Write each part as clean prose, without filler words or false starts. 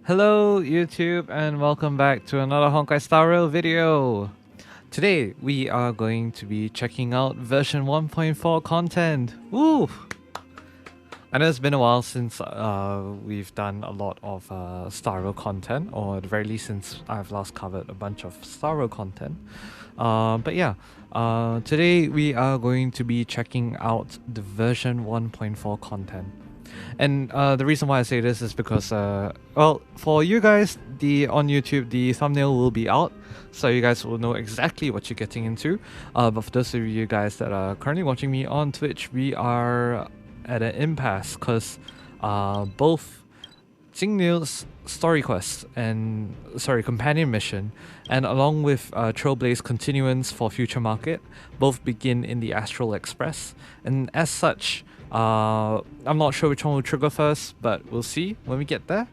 Hello YouTube and welcome back to another Honkai Star Rail video. Today we are going to be checking out version 1.4 content. Woo! I know it's been a while since we've done a lot of Star Rail content, or at the very least since I've last covered a bunch of Star Rail content. But yeah, today we are going to be checking out the version 1.4 content. And the reason why I say this is because, well, for you guys, on YouTube, the thumbnail will be out, so you guys will know exactly what you're getting into. But for those of you guys that are currently watching me on Twitch, we are at an impasse because both Jingliu's story quest and companion mission, and along with Trailblaze continuance for Future Market, both begin in the Astral Express, and as such, I'm not sure which one will trigger first, but we'll see when we get there.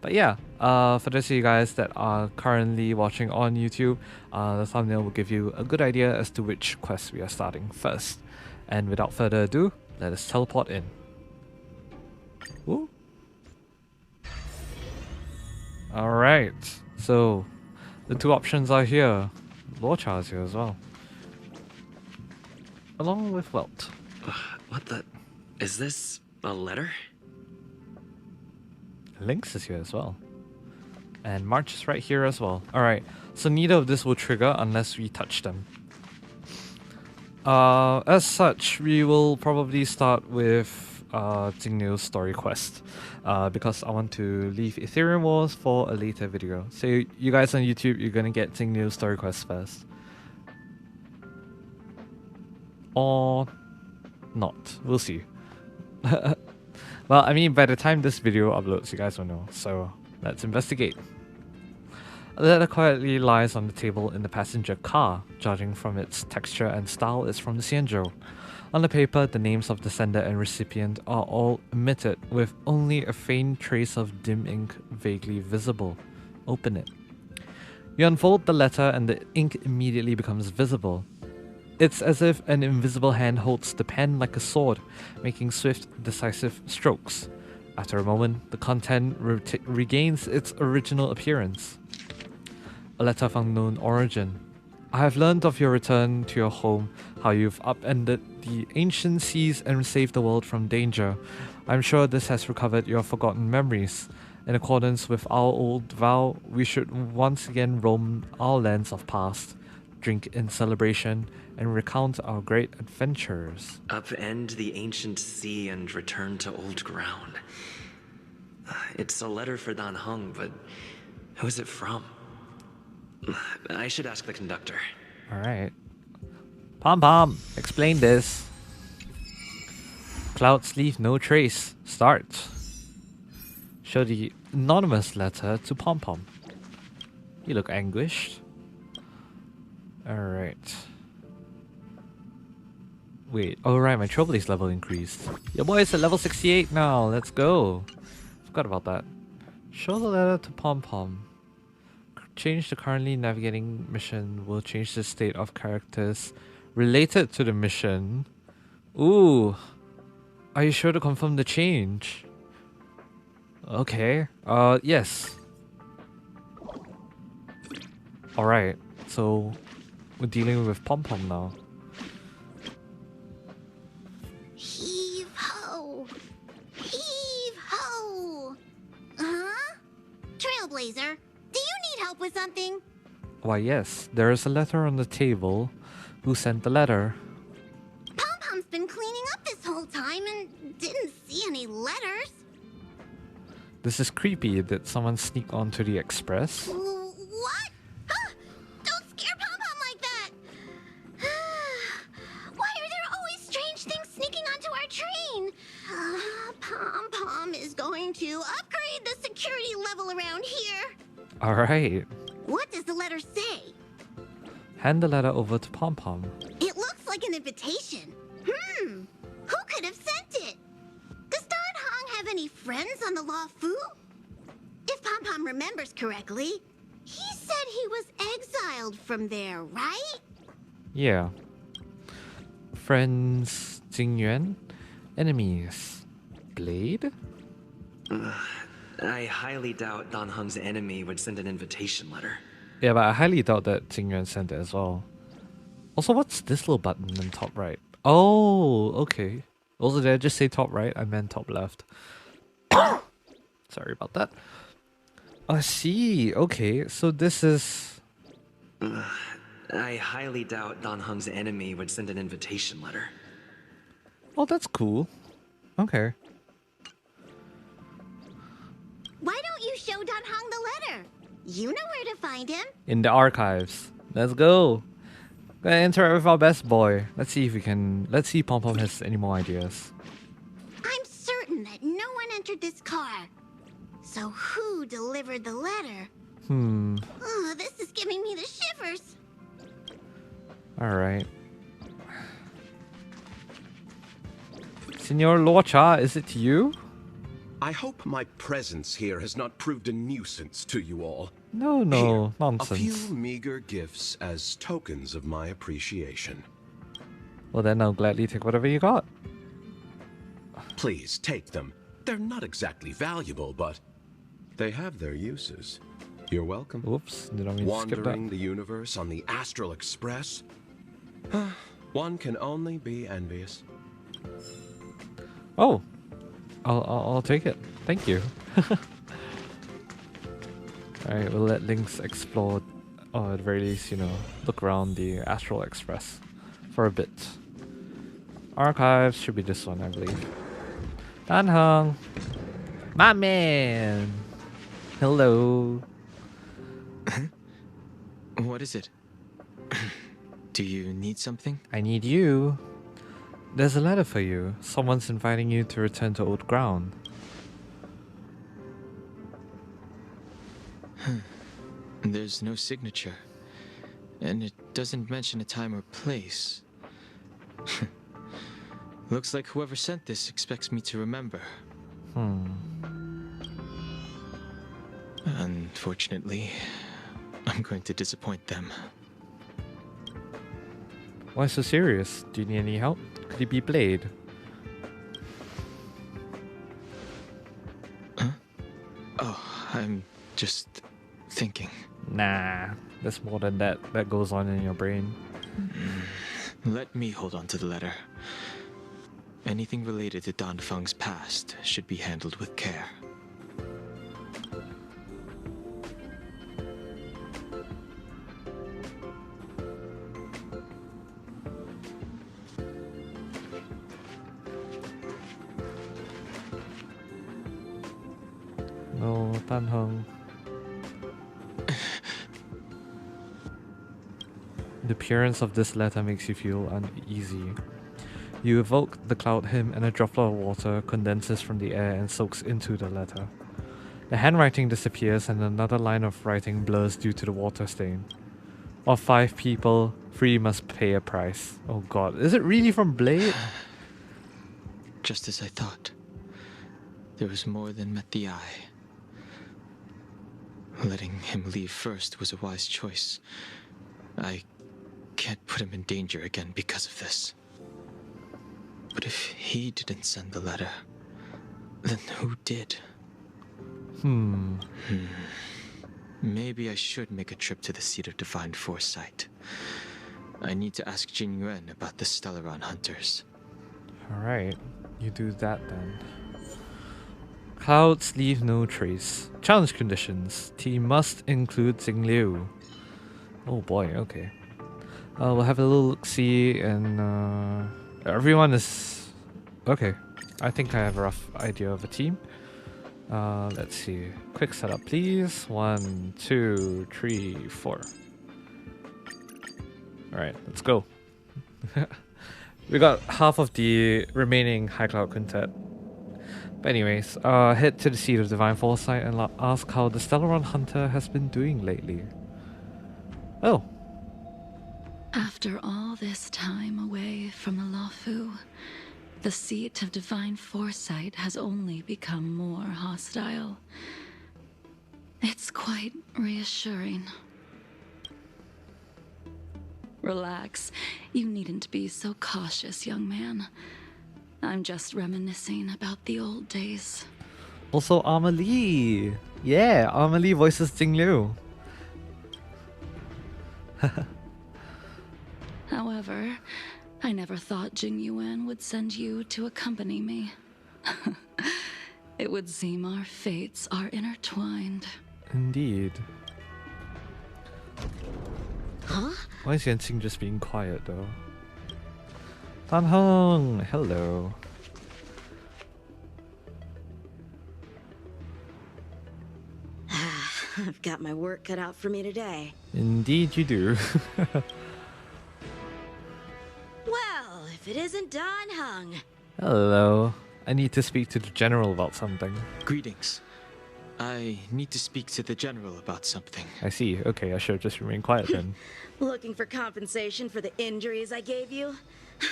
But yeah, for those of you guys that are currently watching on YouTube, the thumbnail will give you a good idea as to which quest we are starting first. And without further ado, let us teleport in. Ooh. Alright, so the two options are here. Lorcha is here as well, along with Welt. What the? Is this a letter? Lynx is here as well. And March is right here as well. Alright, so neither of this will trigger unless we touch them. As such, we will probably start with Jingliu's story quest. Because I want to leave Ethereum Wars for a later video. So you guys on YouTube, you're gonna get Jingliu's story quest first. Or not. We'll see. Well, I mean, by the time this video uploads, you guys will know. So let's investigate. A letter quietly lies on the table in the passenger car. Judging from its texture and style, it's from the Xianzhou. On the paper, the names of the sender and recipient are all omitted, with only a faint trace of dim ink vaguely visible. Open it. You unfold the letter and the ink immediately becomes visible. It's as if an invisible hand holds the pen like a sword, making swift, decisive strokes. After a moment, the content regains its original appearance. A letter of unknown origin. I have learned of your return to your home, how you've upended the ancient seas and saved the world from danger. I'm sure this has recovered your forgotten memories. In accordance with our old vow, we should once again roam our lands of past, drink in celebration, and recount our great adventures. Upend the ancient sea and return to old ground. It's a letter for Dan Heng, but who is it from? I should ask the conductor. Alright. Pom Pom, explain this. Clouds leave no trace. Start. Show the anonymous letter to Pom Pom. You look anguished. Alright. Wait, oh right, my Trailblaze level increased. Your boy is at level 68 now, let's go. Forgot about that. Show the letter to Pom Pom. Change the currently navigating mission will change the state of characters related to the mission. Ooh. Are you sure to confirm the change? Okay. Yes. Alright, so we're dealing with Pom Pom now. Heave ho! Heave ho! Huh? Trailblazer, do you need help with something? Why yes, there is a letter on the table. Who sent the letter? Pom-Pom's been cleaning up this whole time and didn't see any letters. This is creepy. Did someone sneak onto the express? What? Huh? Don't scare Pom-Pom like that! Why are there always strange things sneaking onto our train? Pom-Pom is going to upgrade the security level around here. Alright. What does the letter say? Hand the letter over to Pom Pom. It looks like an invitation. Who could have sent it? Does Dan Heng have any friends on the Law Fu? If Pom Pom remembers correctly, he said he was exiled from there, right? Yeah. Friends Jingyuan. Enemies Blade? I highly doubt Dan Heng's enemy would send an invitation letter. Yeah, but I highly doubt that Jingliu sent it as well. Also, what's this little button in top right? Oh, okay. Also, did I just say top right? I meant top left. Sorry about that. I see. Okay, so this is... I highly doubt Dan Heng's enemy would send an invitation letter. Oh, that's cool. Okay. Why don't you show Dan Heng the letter? You know where to find him. In the archives. Let's go. Gonna interact with our best boy. Let's see if we can... Let's see if Pom Pom has any more ideas. I'm certain that no one entered this car. So who delivered the letter? Oh, this is giving me the shivers. Alright. Senor Lorcha, is it you? I hope my presence here has not proved a nuisance to you all. No, Here, nonsense. a few meager gifts as tokens of my appreciation. Well then, I'll gladly take whatever you got. Please take them. They're not exactly valuable, but they have their uses. You're welcome. Oops, did I mean to skip that? Wandering the universe on the Astral Express? One can only be envious. Oh, I'll take it. Thank you. Alright, we'll let Lynx explore, or at the very least, you know, look around the Astral Express for a bit. Archives should be this one, I believe. Dan Heng! My man! Hello! What is it? Do you need something? I need you. There's a letter for you. Someone's inviting you to return to old ground. There's no signature. And it doesn't mention a time or place. Looks like whoever sent this expects me to remember. Unfortunately, I'm going to disappoint them. Why so serious? Do you need any help? Could you be Blade? Huh? Oh, I'm just thinking. Nah, there's more than that that goes on in your brain. Let me hold on to the letter. Anything related to Dan Feng's past should be handled with care. No, Dan Heng. The appearance of this letter makes you feel uneasy. You evoke the cloud hymn and a droplet of water condenses from the air and soaks into the letter. The handwriting disappears and another line of writing blurs due to the water stain. Of 5 people, 3 must pay a price. Oh god, is it really from Blade? Just as I thought. There was more than met the eye. Letting him leave first was a wise choice. I can't put him in danger again because of this. But if he didn't send the letter, then who did? Maybe I should make a trip to the seat of divine foresight. I need to ask Jingliu about the Stellaron hunters. Alright, you do that then. Clouds leave no trace. Challenge conditions. Team must include Jingliu. Oh boy, okay. We'll have a little look-see and everyone is... Okay, I think I have a rough idea of a team. Let's see. Quick setup, please. 1, 2, 3, 4. Alright, let's go. We got half of the remaining High Cloud Quintet. But anyways, head to the seat of divine foresight and ask how the Stellaron hunter has been doing lately. Oh. After all this time away from Alafu, the seat of divine foresight has only become more hostile. It's quite reassuring. Relax. You needn't be so cautious, young man. I'm just reminiscing about the old days. Also, Amelie. Yeah, Amelie voices Jingliu. However, I never thought Jingyuan would send you to accompany me. It would seem our fates are intertwined. Indeed. Huh? Why is Yanqing just being quiet though? Dan Heng, hello. I've got my work cut out for me today. Indeed you do. Well, if it isn't Don Hung. Hello. I need to speak to the general about something. Greetings. I need to speak to the general about something. I see. Okay, I should just remain quiet then. Looking for compensation for the injuries I gave you?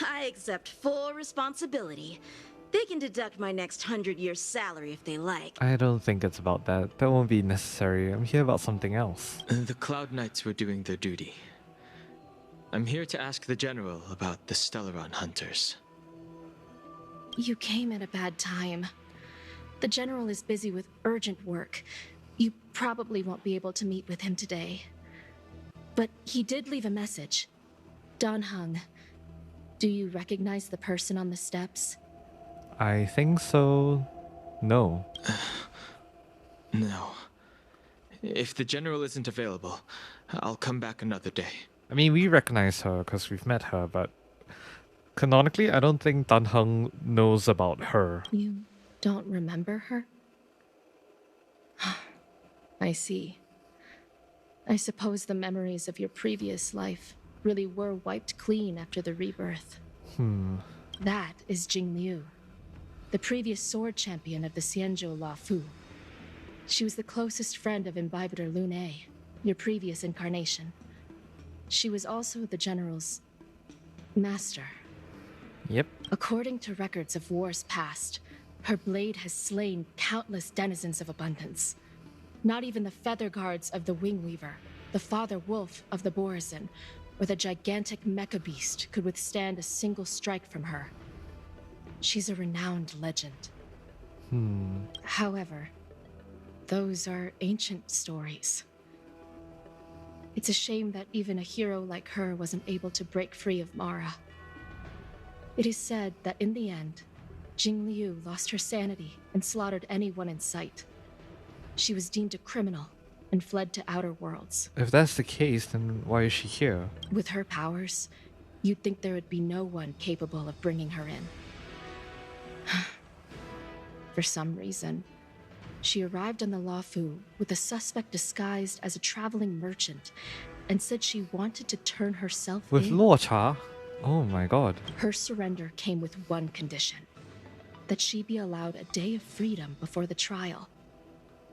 I accept full responsibility. They can deduct my next 100 years' salary if they like. I don't think it's about that. That won't be necessary. I'm here about something else. The Cloud Knights were doing their duty. I'm here to ask the general about the Stellaron hunters. You came at a bad time. The general is busy with urgent work. You probably won't be able to meet with him today. But he did leave a message. Don Hung. Do you recognize the person on the steps? I think so. No. No. If the general isn't available, I'll come back another day. I mean, we recognize her because we've met her, but canonically, I don't think Dan Heng knows about her. You don't remember her? I see. I suppose the memories of your previous life really were wiped clean after the rebirth. That is Jingliu, the previous sword champion of the Xianzhou La Fu. She was the closest friend of Imbibitor Lune, your previous incarnation. She was also the general's master. Yep. According to records of wars past, her blade has slain countless denizens of abundance. Not even the feather guards of the Wingweaver, the father wolf of the Borazon, or the gigantic mecha beast could withstand a single strike from her. She's a renowned legend. However, those are ancient stories. It's a shame that even a hero like her wasn't able to break free of Mara. It is said that in the end, Jingliu lost her sanity and slaughtered anyone in sight. She was deemed a criminal and fled to outer worlds. If that's the case, then why is she here? With her powers, you'd think there would be no one capable of bringing her in. For some reason, she arrived on the Luofu with a suspect disguised as a traveling merchant and said she wanted to turn herself With in. Luo Cha? Oh my god. Her surrender came with one condition: that she be allowed a day of freedom before the trial.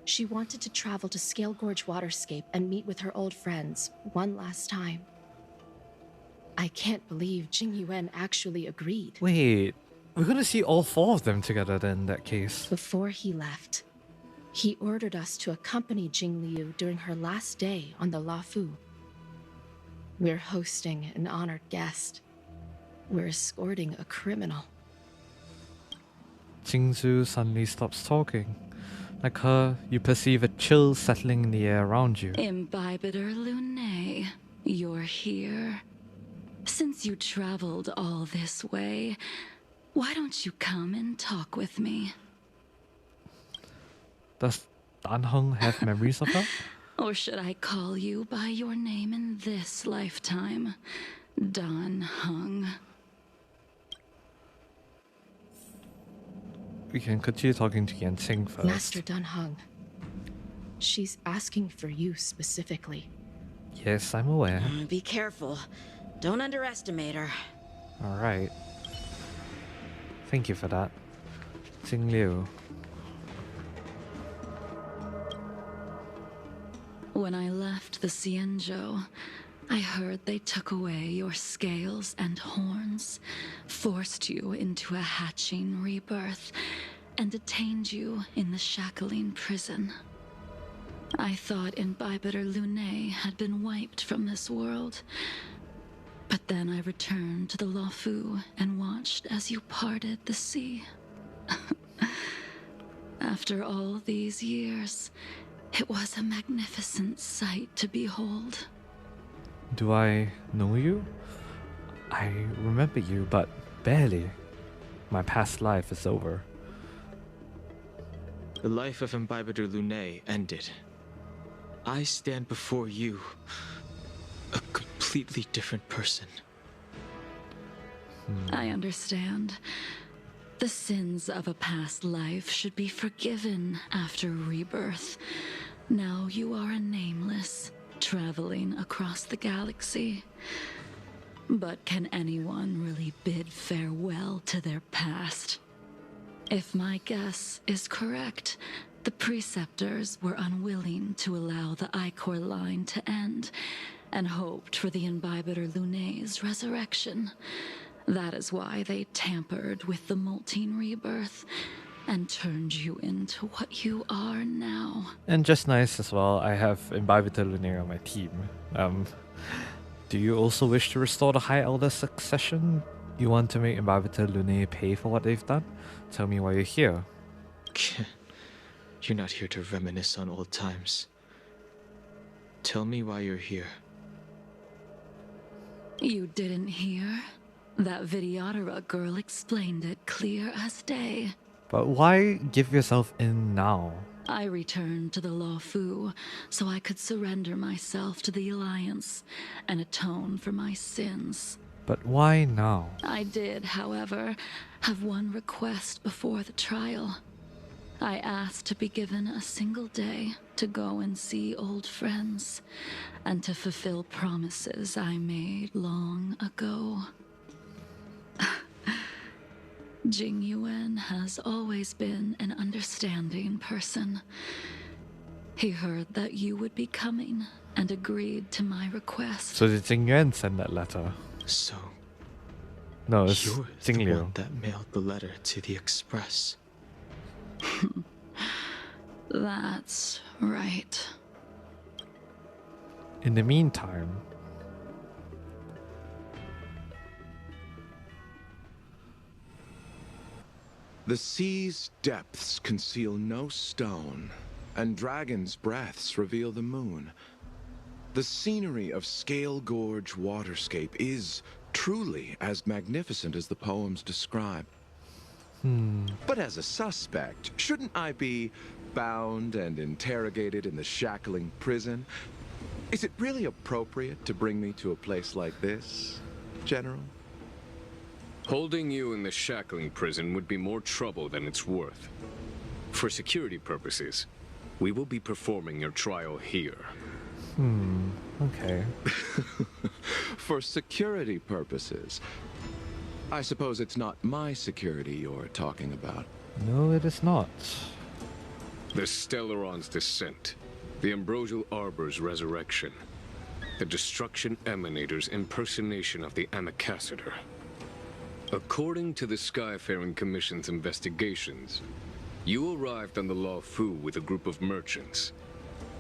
She wanted to travel to Scale Gorge Waterscape and meet with her old friends one last time. I can't believe Jingyuan actually agreed. Wait, we're gonna see all four of them together then in that case. Before he left, he ordered us to accompany Jingliu during her last day on the Luofu. We're hosting an honored guest. We're escorting a criminal. Jingzhu suddenly stops talking. Like her, you perceive a chill settling in the air around you. Imbibitor Lune, you're here. Since you traveled all this way, why don't you come and talk with me? Does Dan Heng have memories of her? Or should I call you by your name in this lifetime? Dan Heng. We can continue talking to Yanqing first. Master Dan Heng. She's asking for you specifically. Yes, I'm aware. Be careful. Don't underestimate her. Alright. Thank you for that. Jingliu. When I left the Xianzhou, I heard they took away your scales and horns, forced you into a hatching rebirth, and detained you in the Shackling prison. I thought Imbibitor Lune had been wiped from this world, but then I returned to the Luofu and watched as you parted the sea. After all these years, it was a magnificent sight to behold. Do I know you? I remember you, but barely. My past life is over. The life of Imbibitor Lunae ended. I stand before you, a completely different person. I understand. The sins of a past life should be forgiven after rebirth. Now you are a nameless, traveling across the galaxy. But can anyone really bid farewell to their past? If my guess is correct, the Preceptors were unwilling to allow the Ichor line to end, and hoped for the Imbibitor Lunae's resurrection. That is why they tampered with the molting rebirth, and turned you into what you are now. And just nice as well, I have Imbibitor Lunae on my team. Do you also wish to restore the High Elder succession? You want to make Imbibitor Lunae pay for what they've done? Tell me why you're here. You're not here to reminisce on old times. Tell me why you're here. You didn't hear? That Videodora girl explained it clear as day. But why give yourself in now? I returned to the Law Fu so I could surrender myself to the Alliance and atone for my sins. But why now? I did, however, have one request before the trial. I asked to be given a single day to go and see old friends, and to fulfill promises I made long ago. Jingliu has always been an understanding person. He heard that you would be coming and agreed to my request. So did Jingyuan send that letter? So, No, it's you're the Jingliu. one that mailed the letter to the Express. That's right. In the meantime... The sea's depths conceal no stone, and dragons' breaths reveal the moon. The scenery of Scale Gorge waterscape is truly as magnificent as the poems describe. But as a suspect, shouldn't I be bound and interrogated in the shackling prison? Is it really appropriate to bring me to a place like this, General? Holding you in the shackling prison would be more trouble than it's worth. For security purposes, we will be performing your trial here. Okay. For security purposes. I suppose it's not my security you're talking about. No, it is not. The Stellaron's descent, the Ambrosial Arbor's resurrection, the Destruction Emanator's impersonation of the Amicassator. According to the Skyfaring Commission's investigations, you arrived on the Law Fu with a group of merchants,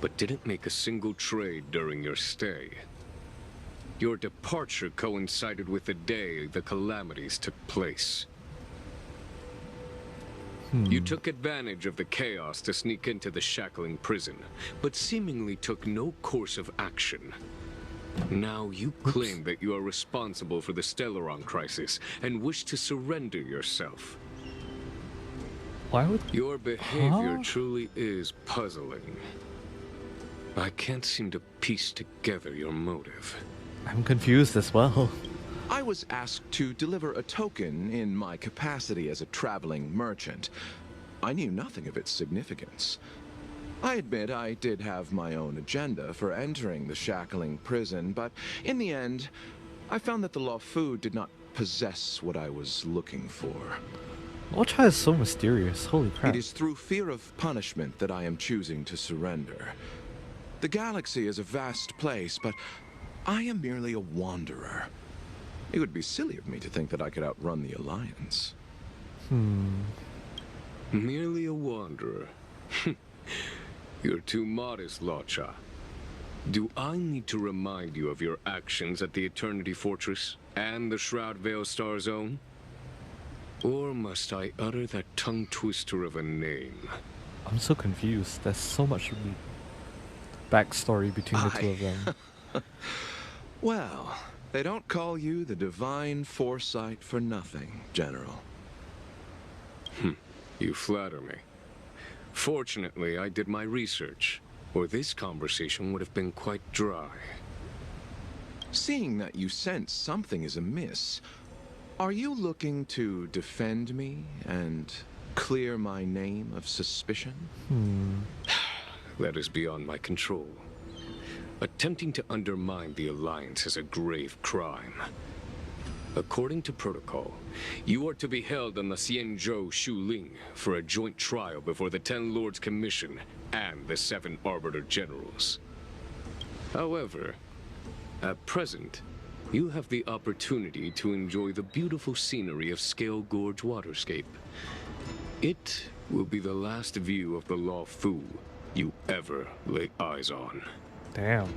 but didn't make a single trade during your stay. Your departure coincided with the day the calamities took place. You took advantage of the chaos to sneak into the shackling prison, but seemingly took no course of action. Now you claim that you are responsible for the Stellaron crisis and wish to surrender yourself. Why would... Your behavior truly is puzzling. I can't seem to piece together your motive. I'm confused as well. I was asked to deliver a token in my capacity as a traveling merchant. I knew nothing of its significance. I admit I did have my own agenda for entering the shackling prison, but in the end, I found that the Law Fu did not possess what I was looking for. Ocha is so mysterious, holy crap. It is through fear of punishment that I am choosing to surrender. The galaxy is a vast place, but I am merely a wanderer. It would be silly of me to think that I could outrun the Alliance. Merely a wanderer. You're too modest, Locha. Do I need to remind you of your actions at the Eternity Fortress and the Shroud Veil Star Zone? Or must I utter that tongue twister of a name? I'm so confused. There's so much backstory between the two of them. Well, they don't call you the divine foresight for nothing, General. You flatter me. Fortunately, I did my research, or this conversation would have been quite dry. Seeing that you sense something is amiss, are you looking to defend me and clear my name of suspicion? That is beyond my control. Attempting to undermine the Alliance is a grave crime. According to protocol, you are to be held on the Xianzhou Shuling for a joint trial before the Ten Lords Commission and the 7 Arbiter Generals. However, at present, you have the opportunity to enjoy the beautiful scenery of Scale Gorge Waterscape. It will be the last view of the Law Fu you ever lay eyes on. Damn.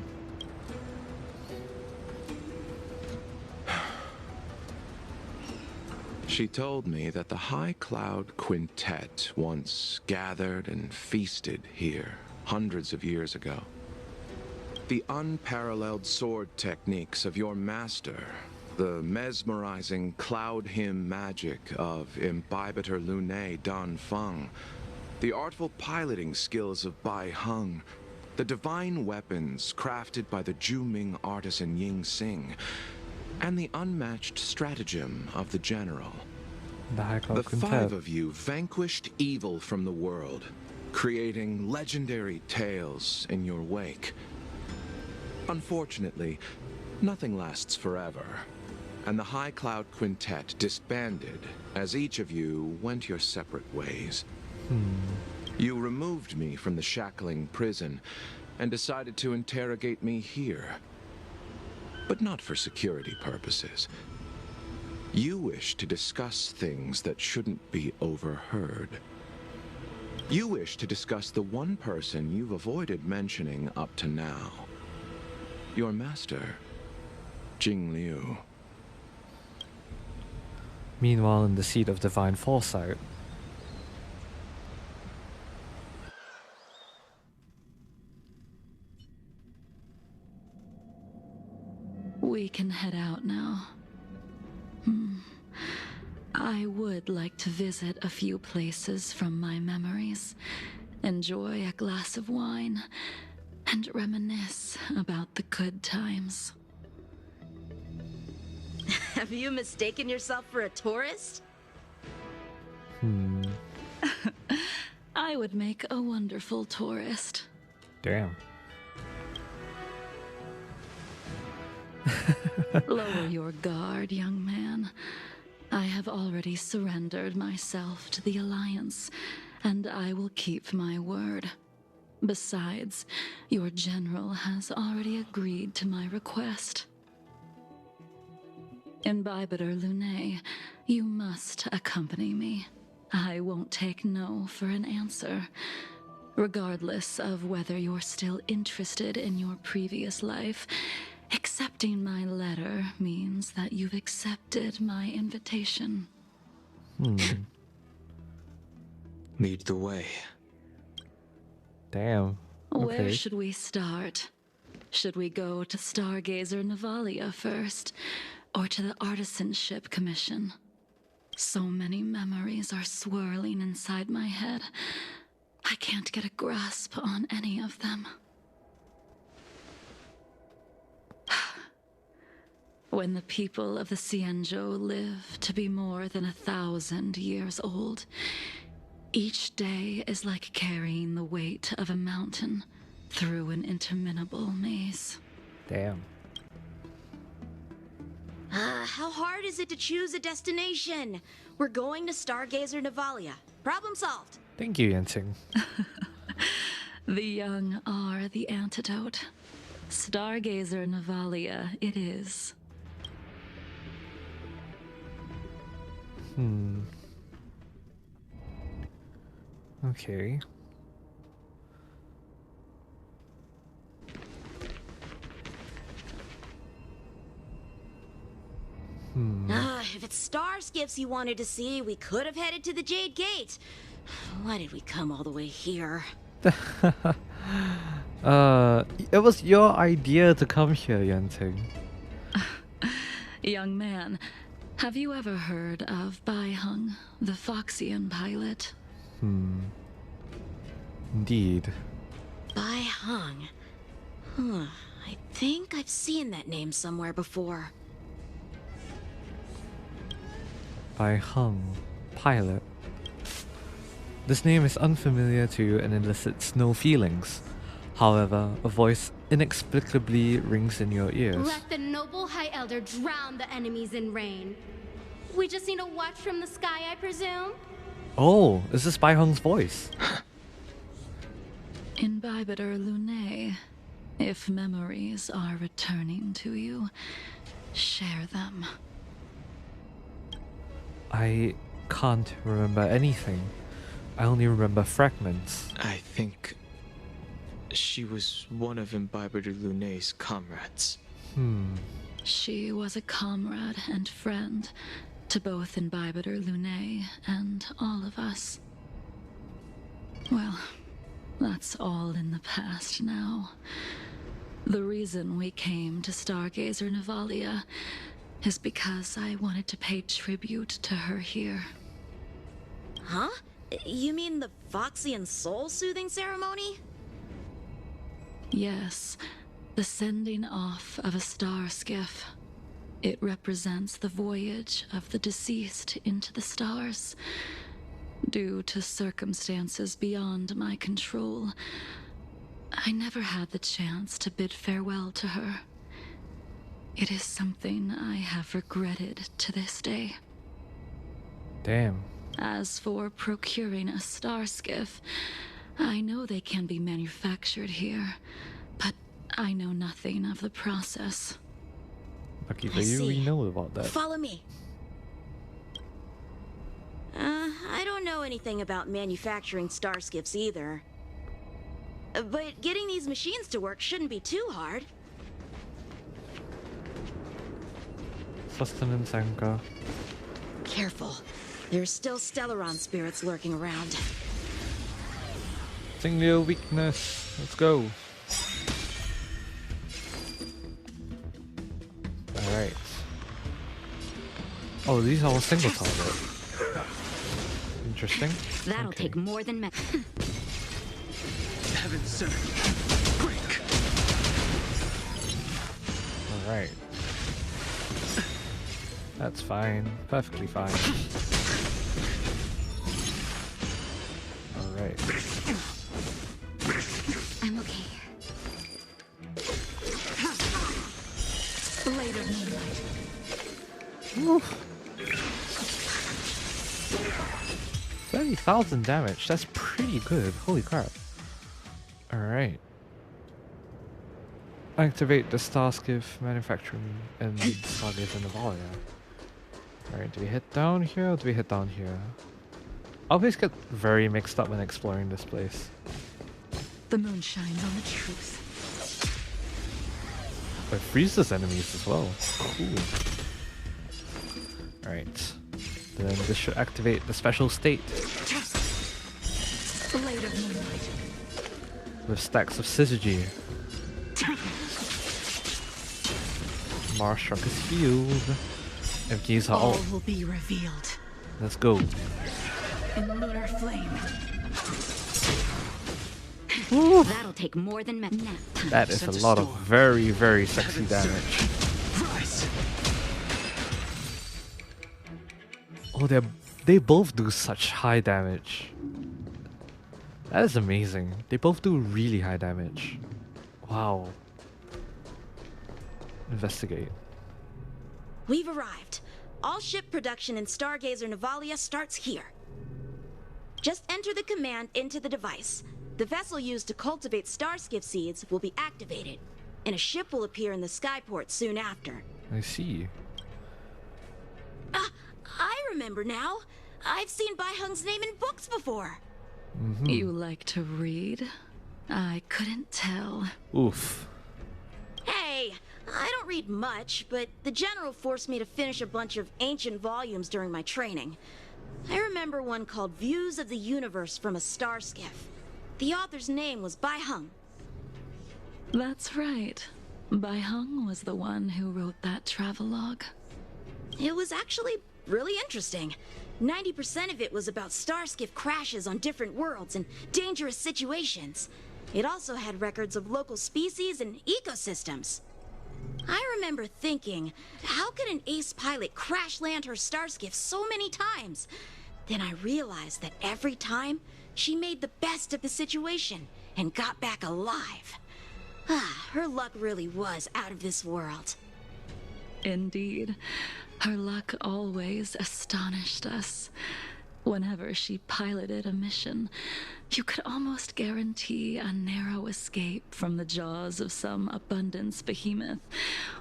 She told me that the High Cloud Quintet once gathered and feasted here hundreds of years ago. The unparalleled sword techniques of your master, the mesmerizing cloud hymn magic of Imbibitor Lunae Dan Feng, the artful piloting skills of Bai Heng, the divine weapons crafted by the Juming artisan Ying Xing, and the unmatched stratagem of the General. The 5 of you vanquished evil from the world, creating legendary tales in your wake. Unfortunately, nothing lasts forever, and the High Cloud Quintet disbanded as each of you went your separate ways. You removed me from the shackling prison and decided to interrogate me here. But not for security purposes. You wish to discuss things that shouldn't be overheard. You wish to discuss the one person you've avoided mentioning up to now. Your master, Jingliu. Meanwhile, in the seat of divine foresight. We can head out now. I would like to visit a few places from my memories, enjoy a glass of wine, and reminisce about the good times. Have you mistaken yourself for a tourist? I would make a wonderful tourist. Damn. Lower your guard, young man. I have already surrendered myself to the Alliance, and I will keep my word. Besides, your general has already agreed to my request. Imbibitor Lunae, you must accompany me. I won't take no for an answer. Regardless of whether you're still interested in your previous life, accepting my letter means that you've accepted my invitation. Lead the way. Damn. Okay. Where should we start? Should we go to Stargazer Navalia first, or to the Artisanship Commission? So many memories are swirling inside my head. I can't get a grasp on any of them. When the people of the Xianzhou live to be more than 1,000 years old, each day is like carrying the weight of a mountain through an interminable maze. Damn. How hard is it to choose a destination? We're going to Stargazer Navalia. Problem solved. Thank you, Yensing. The young are the antidote. Stargazer Navalia it is. Okay. If it's star skiffs you wanted to see, we could have headed to the Jade Gate. Why did we come all the way here? It was your idea to come here, Yanting. Young man, have you ever heard of Baihung, the Foxian pilot? Indeed. Baihung. Huh. I think I've seen that name somewhere before. Baihung, pilot. This name is unfamiliar to you and elicits no feelings. However, a voice inexplicably rings in your ears. Let the noble High Elder drown the enemies in rain. We just need a watch from the sky, I presume? Oh, is this Baihung's voice? Imbibiter Lunae, if memories are returning to you, share them. I can't remember anything. I only remember fragments. I think she was one of Imbibiter Lunae's comrades. She was a comrade and friend to both Imbibiter Lunae and all of us. Well, that's all in the past now. The reason we came to Stargazer Navalia is because I wanted to pay tribute to her here. Huh? You mean the Foxian soul-soothing ceremony? Yes, the sending off of a star skiff. It represents the voyage of the deceased into the stars. Due to circumstances beyond my control, I never had the chance to bid farewell to her. It is something I have regretted to this day. Damn. As for procuring a star skiff, I know they can be manufactured here, but I know nothing of the process. Lucky for you, we know about that. Follow me. I don't know anything about manufacturing star skiffs either. But getting these machines to work shouldn't be too hard. Sustenance anchor. Careful. There's still Stellaron spirits lurking around. Jingliu weakness. Let's go. Alright. Oh, these are all single target. Interesting. That'll take more than Heaven sent. Break. Alright. That's fine. Perfectly fine. Alright. I'm okay. Blade of Moonlight. 30,000 damage. That's pretty good. Holy crap. Alright. Activate the Starskiff manufacturing and Stargazer Navalia. Alright, do we head down here or do we head down here? I always get very mixed up when exploring this place. The moon shines on the truth. It freezes enemies as well. Cool. Alright. Then this should activate the special state. Blade of Moonlight. With stacks of syzygy. Marstruck is healed. If these are all will be revealed. Let's go. In lunar flame. That'll take more than That is a lot of very, very sexy damage. Oh, they both do such high damage. That is amazing. They both do really high damage. Wow. Investigate. We've arrived. All ship production in Stargazer Navalia starts here. Just enter the command into the device. The vessel used to cultivate starskiff seeds will be activated, and a ship will appear in the skyport soon after. I see. I remember now. I've seen Baihung's name in books before. You like to read? I couldn't tell. Oof. Hey, I don't read much, but the General forced me to finish a bunch of ancient volumes during my training. I remember one called Views of the Universe from a Star Skiff. The author's name was Bai Hung. That's right. Bai Hung was the one who wrote that travelogue. It was actually really interesting. 90% of it was about starskiff crashes on different worlds and dangerous situations. It also had records of local species and ecosystems. I remember thinking, how could an ace pilot crash land her starskiff so many times? Then I realized that every time, she made the best of the situation and got back alive. Her luck really was out of this world. Indeed. Her luck always astonished us. Whenever she piloted a mission, you could almost guarantee a narrow escape from the jaws of some abundance behemoth,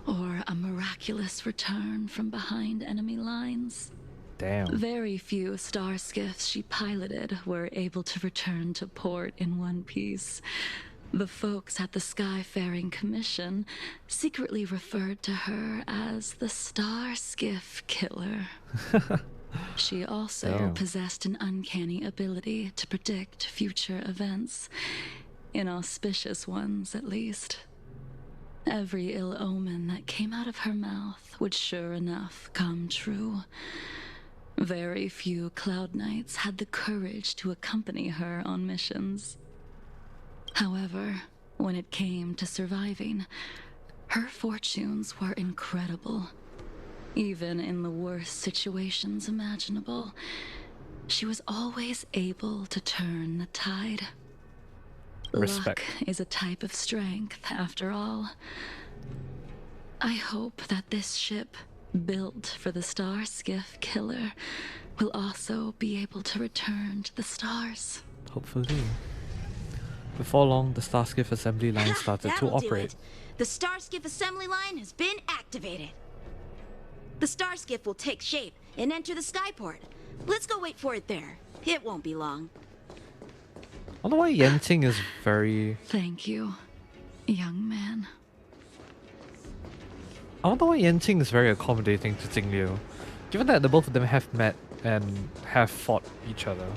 or a miraculous return from behind enemy lines. Damn. Very few star skiffs she piloted were able to return to port in one piece. The folks at the Skyfaring Commission secretly referred to her as the Star Skiff Killer. She also possessed an uncanny ability to predict future events, inauspicious ones at least. Every ill omen that came out of her mouth would sure enough come true. Very few Cloud Knights had the courage to accompany her on missions. However, when it came to surviving, her fortunes were incredible. Even in the worst situations imaginable, she was always able to turn the tide. Respect. Luck is a type of strength, after all. I hope that this ship, built for the Star Skiff Killer, will also be able to return to the stars. Hopefully. Before long, the Starskiff assembly line started to That'll do operate. it. The Starskiff assembly line has been activated. The Starskiff will take shape and enter the skyport. Let's go wait for it there. It won't be long. I wonder why Yenting is very... Thank you, young man. I wonder why Yenting is very accommodating to Jingliu, given that the both of them have met and have fought each other.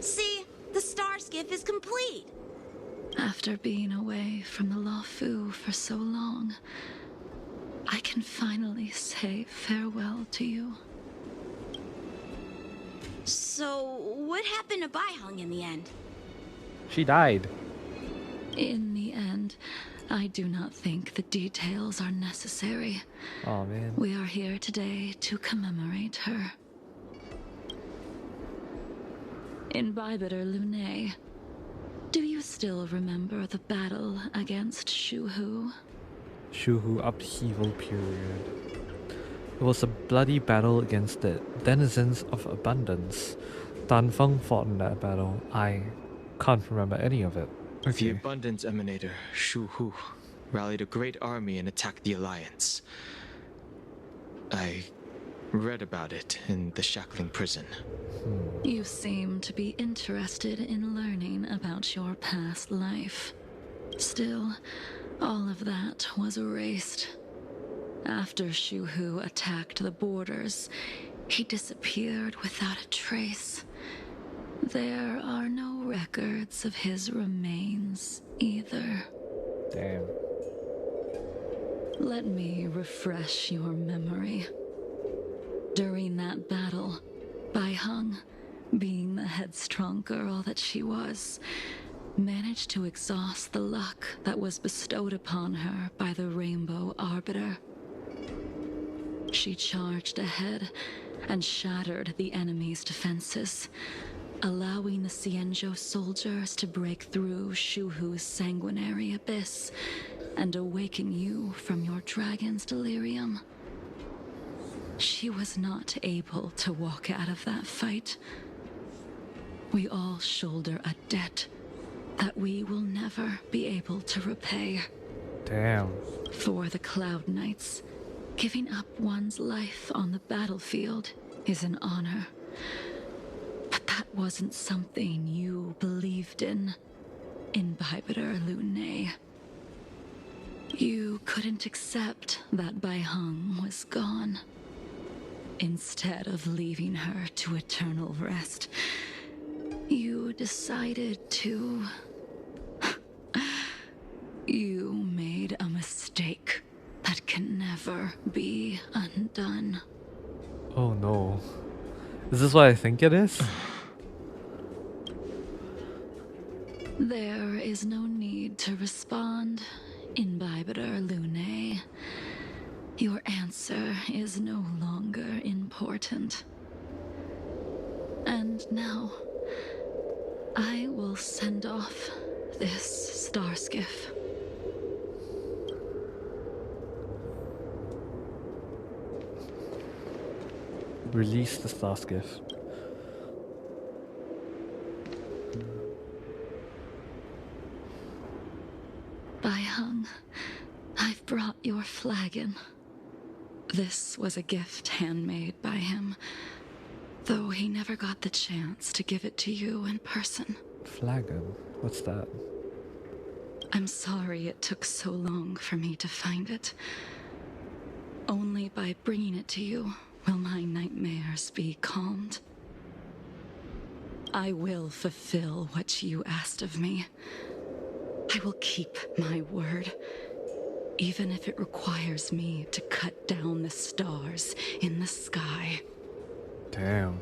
See, the Starskiff is complete. After being away from the Law Fu for so long, I can finally say farewell to you. So, what happened to Bai Hung in the end? She died. In the end, I do not think the details are necessary. Oh man. We are here today to commemorate her. In Bybiter Lune, do you still remember the battle against Shuhu? Shuhu upheaval period. It was a bloody battle against the denizens of abundance. Dan Feng fought in that battle. I can't remember any of it. The Abundance Emanator, Shu Hu, rallied a great army and attacked the Alliance. I read about it in the Shackling prison. You seem to be interested in learning about your past life. Still, all of that was erased. After Shuhu attacked the borders, he disappeared without a trace. There are no records of his remains either. Damn. Let me refresh your memory. During that battle, Bai Hung, being the headstrong girl that she was, managed to exhaust the luck that was bestowed upon her by the Rainbow Arbiter. She charged ahead and shattered the enemy's defenses, allowing the Xianzhou soldiers to break through Shuhu's sanguinary abyss and awaken you from your dragon's delirium. She was not able to walk out of that fight. We all shoulder a debt that we will never be able to repay. Damn. For the Cloud Knights, giving up one's life on the battlefield is an honor. But that wasn't something you believed in Bybiter Lune. You couldn't accept that Bai Heng was gone. Instead of leaving her to eternal rest, you decided to... You made a mistake that can never be undone. Oh no. Is this what I think it is? There is no need to respond, Imbibiter Lune. Your answer is no longer important. And now, I will send off this star skiff. Release the star skiff. Bai Heng, I've brought your flagon. This was a gift handmade by him, though he never got the chance to give it to you in person. Flagon? What's that? I'm sorry it took so long for me to find it. Only by bringing it to you will my nightmares be calmed. I will fulfill what you asked of me. I will keep my word, even if it requires me to cut down the stars in the sky. Damn.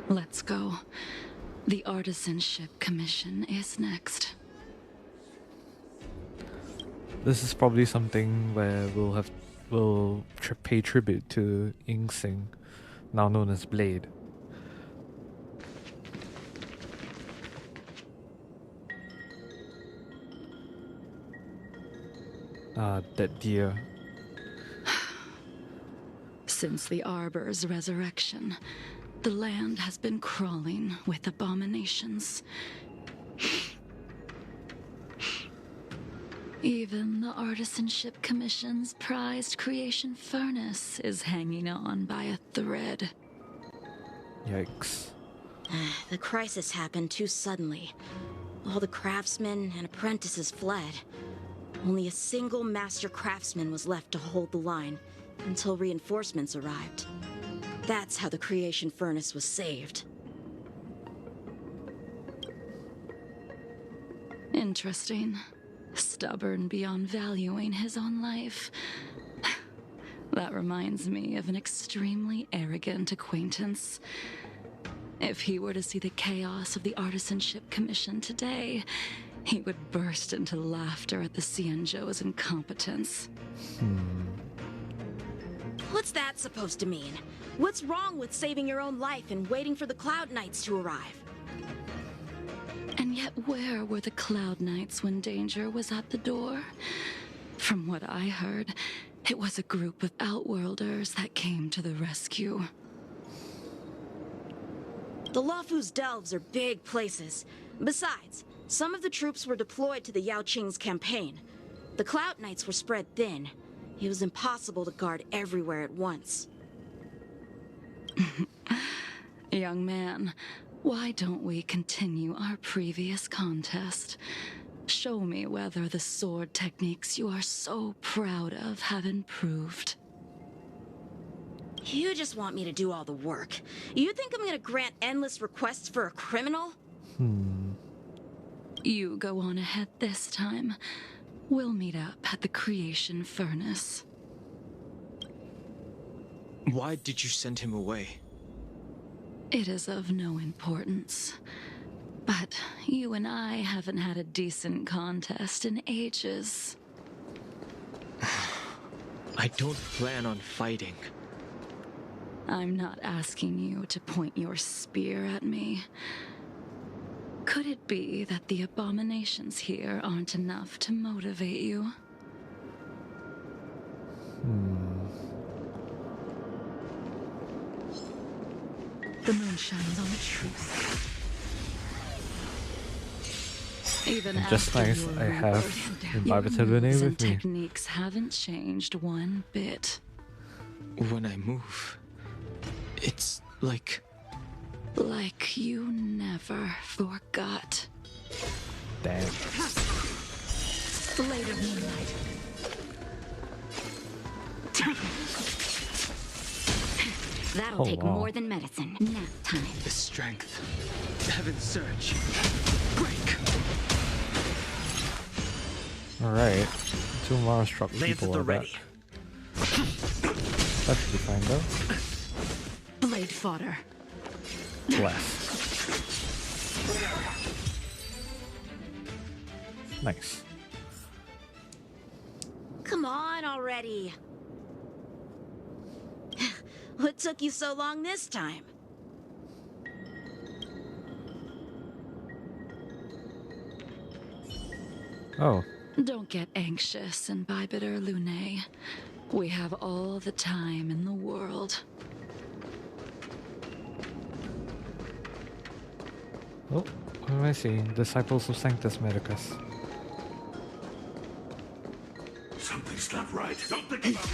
Let's go. The Artisanship Commission is next. This is probably something where we'll pay tribute to Ying-Sing, now known as Blade. Ah, that deer. Since the Arbor's resurrection, the land has been crawling with abominations. Even the Artisanship Commission's prized creation furnace is hanging on by a thread. Yikes. The crisis happened too suddenly. All the craftsmen and apprentices fled. Only a single master craftsman was left to hold the line until reinforcements arrived. That's how the creation furnace was saved. Interesting. Stubborn beyond valuing his own life. That reminds me of an extremely arrogant acquaintance. If he were to see the chaos of the Artisanship Commission today, he would burst into laughter at the Xianzhou's incompetence. What's that supposed to mean? What's wrong with saving your own life and waiting for the Cloud Knights to arrive? And yet where were the Cloud Knights when danger was at the door? From what I heard, it was a group of Outworlders that came to the rescue. The Luofu's delves are big places. Besides, some of the troops were deployed to the Yao Qing's campaign. The Cloud Knights were spread thin. It was impossible to guard everywhere at once. Young man, why don't we continue our previous contest? Show me whether the sword techniques you are so proud of have improved. You just want me to do all the work. You think I'm gonna grant endless requests for a criminal? You go on ahead this time. We'll meet up at the creation furnace. Why did you send him away? It is of no importance. But you and I haven't had a decent contest in ages. I don't plan on fighting. I'm not asking you to point your spear at me. Could it be that the abominations here aren't enough to motivate you? The moon shines on the truth. Even And just after nice, your I have rebirth, Imbibe your Lune moves with and me. techniques haven't changed one bit. When I move, it's like you never forgot. Damn. Blade of Moonlight. That'll Oh, take wow. more than medicine. Nap time. the strength. Heaven's surge. Break. Alright. 2 Mars struck Lance people at the like ready. that. That should be fine though. Blade fodder. Bless. Nice. Come on already. What took you so long this time? Oh. Don't get anxious, Imbibe Lune. We have all the time in the world. Oh, what am I seeing? Disciples of Sanctus Medicus. Something's not right. Something's not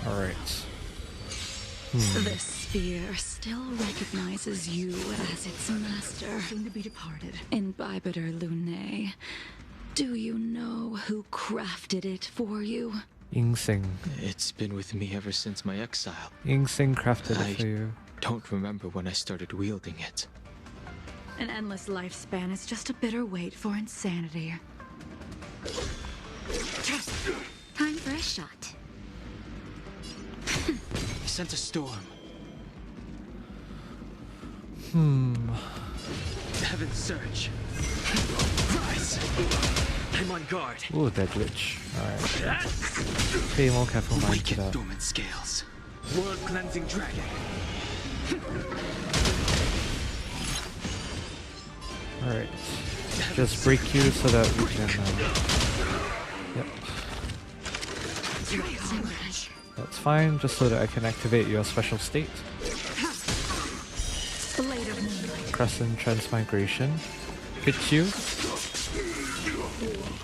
right. Alright. This sphere still recognizes you as its master. Soon to be departed. Imbibe Lune. Do you know who crafted it for you? Ying Sing. It's been with me ever since my exile. Ying Sing crafted I it for you. don't remember when I started wielding it. An endless lifespan is just a bitter wait for insanity. Time for a shot. He sent a storm. Heaven's surge. Rise. I'm on guard. Ooh, dead glitch. Alright. Pay more careful mind to Awaken that. dormant scales. World cleansing dragon. Alright. Just break you so that we can... Yep. That's fine, just so that I can activate your special state. Blade of Moonlight. Crescent Transmigration. Hit you.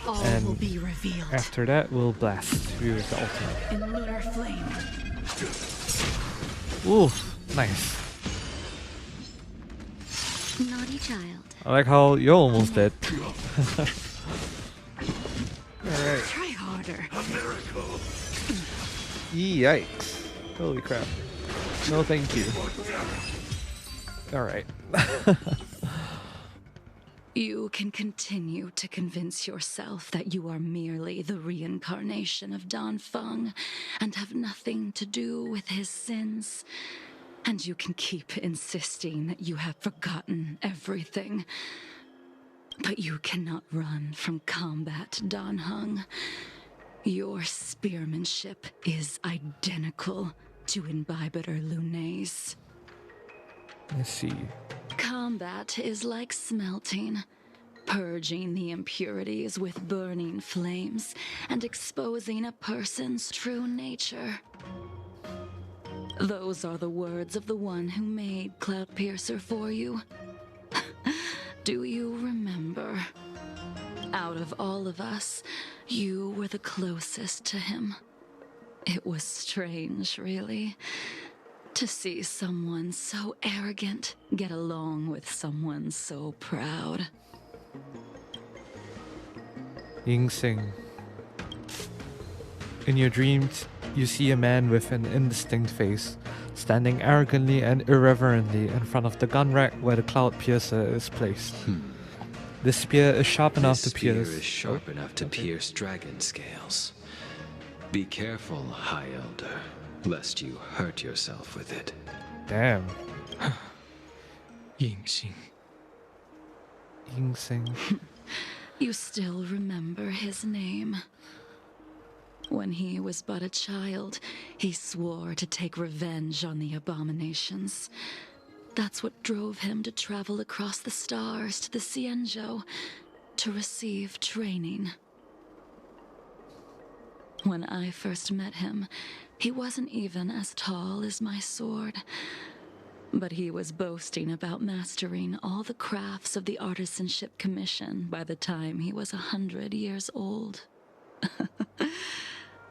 All And will be revealed. After that, we'll blast you with the ultimate. In lunar flame. Ooh, nice. Naughty child. I like how you're almost dead. Alright. Try harder. Yikes. Holy crap. No thank you. Alright. You can continue to convince yourself that you are merely the reincarnation of Dan Feng and have nothing to do with his sins. And you can keep insisting that you have forgotten everything. But you cannot run from combat, Dan Heng. Your spearmanship is identical to Imbibe Lune's. I see. Combat is like smelting, purging the impurities with burning flames and exposing a person's true nature. Those are the words of the one who made Cloudpiercer for you. Do you remember? Out of all of us, you were the closest to him. It was strange, really, to see someone so arrogant get along with someone so proud. Ying Sing. In your dreams, you see a man with an indistinct face, standing arrogantly and irreverently in front of the gun rack where the Cloudpiercer is placed. The spear is sharp enough to pierce. Spear is sharp enough to pierce dragon scales. Be careful, High Elder, lest you hurt yourself with it. Damn. Ying Xing. Ying Sing. You still remember his name. When he was but a child, he swore to take revenge on the abominations. That's what drove him to travel across the stars to the Xianzhou to receive training. When I first met him, he wasn't even as tall as my sword. But he was boasting about mastering all the crafts of the Artisanship Commission by the time he was 100 years old.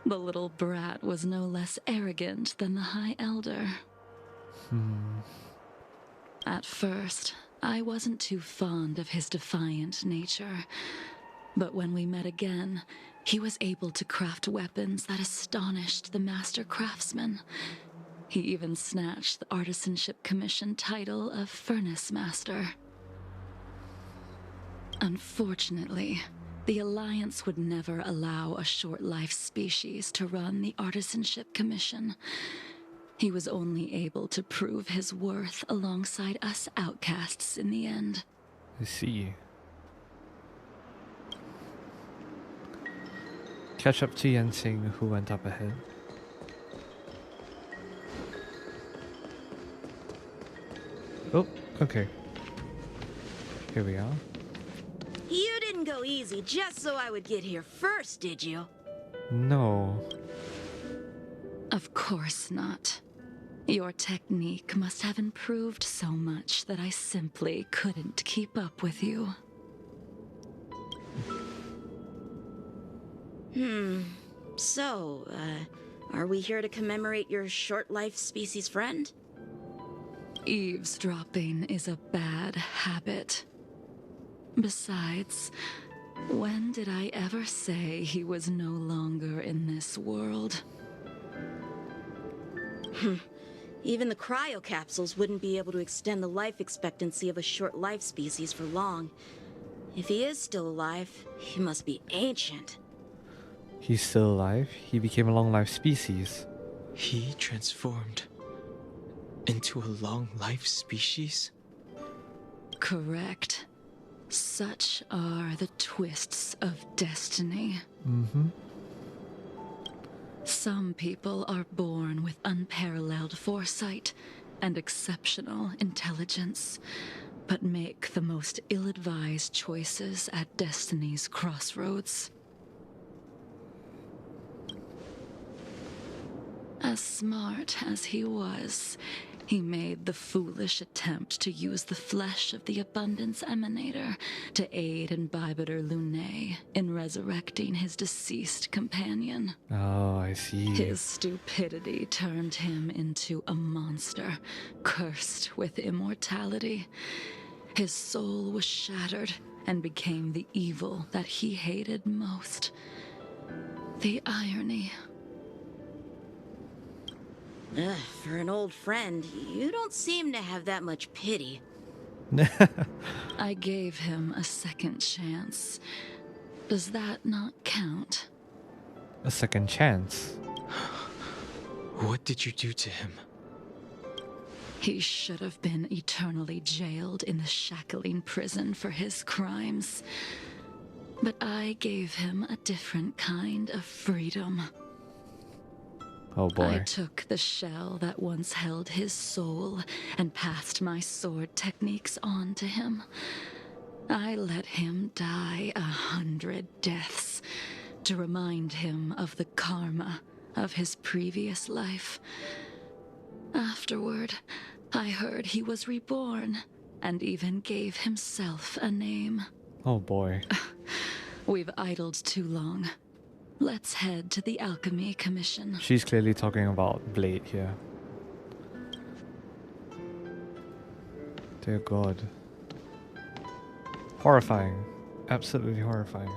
The little brat was no less arrogant than the High Elder. At first, I wasn't too fond of his defiant nature, but when we met again, he was able to craft weapons that astonished the master craftsman. He even snatched the Artisanship Commission title of Furnace Master. Unfortunately, the Alliance would never allow a short-life species to run the Artisanship Commission. He was only able to prove his worth alongside us outcasts in the end. I see. Catch up to Yensing, who went up ahead. Oh, okay. Here we are. You didn't go easy just so I would get here first, did you? No. Of course not. Your technique must have improved so much that I simply couldn't keep up with you. So, are we here to commemorate your short-life species friend? Eavesdropping is a bad habit. Besides, when did I ever say he was no longer in this world? Even the cryocapsules wouldn't be able to extend the life expectancy of a short-life species for long. If he is still alive, he must be ancient. He's still alive. He became a long-life species. He transformed into a long-life species? Correct. Such are the twists of destiny. Some people are born with unparalleled foresight and exceptional intelligence, but make the most ill-advised choices at destiny's crossroads. As smart as he was, he made the foolish attempt to use the flesh of the Abundance Emanator to aid Imbibiter Lunae in resurrecting his deceased companion. Oh, I see. His stupidity turned him into a monster, cursed with immortality. His soul was shattered and became the evil that he hated most. The irony. For an old friend, you don't seem to have that much pity. I gave him a second chance. Does that not count? A second chance? What did you do to him? He should have been eternally jailed in the shackling prison for his crimes. But I gave him a different kind of freedom. Oh boy. I took the shell that once held his soul and passed my sword techniques on to him. I let him die 100 deaths to remind him of the karma of his previous life. Afterward, I heard he was reborn and even gave himself a name. Oh boy. We've idled too long. Let's head to the Alchemy Commission. She's clearly talking about Blade here. Dear God. Horrifying. Absolutely horrifying.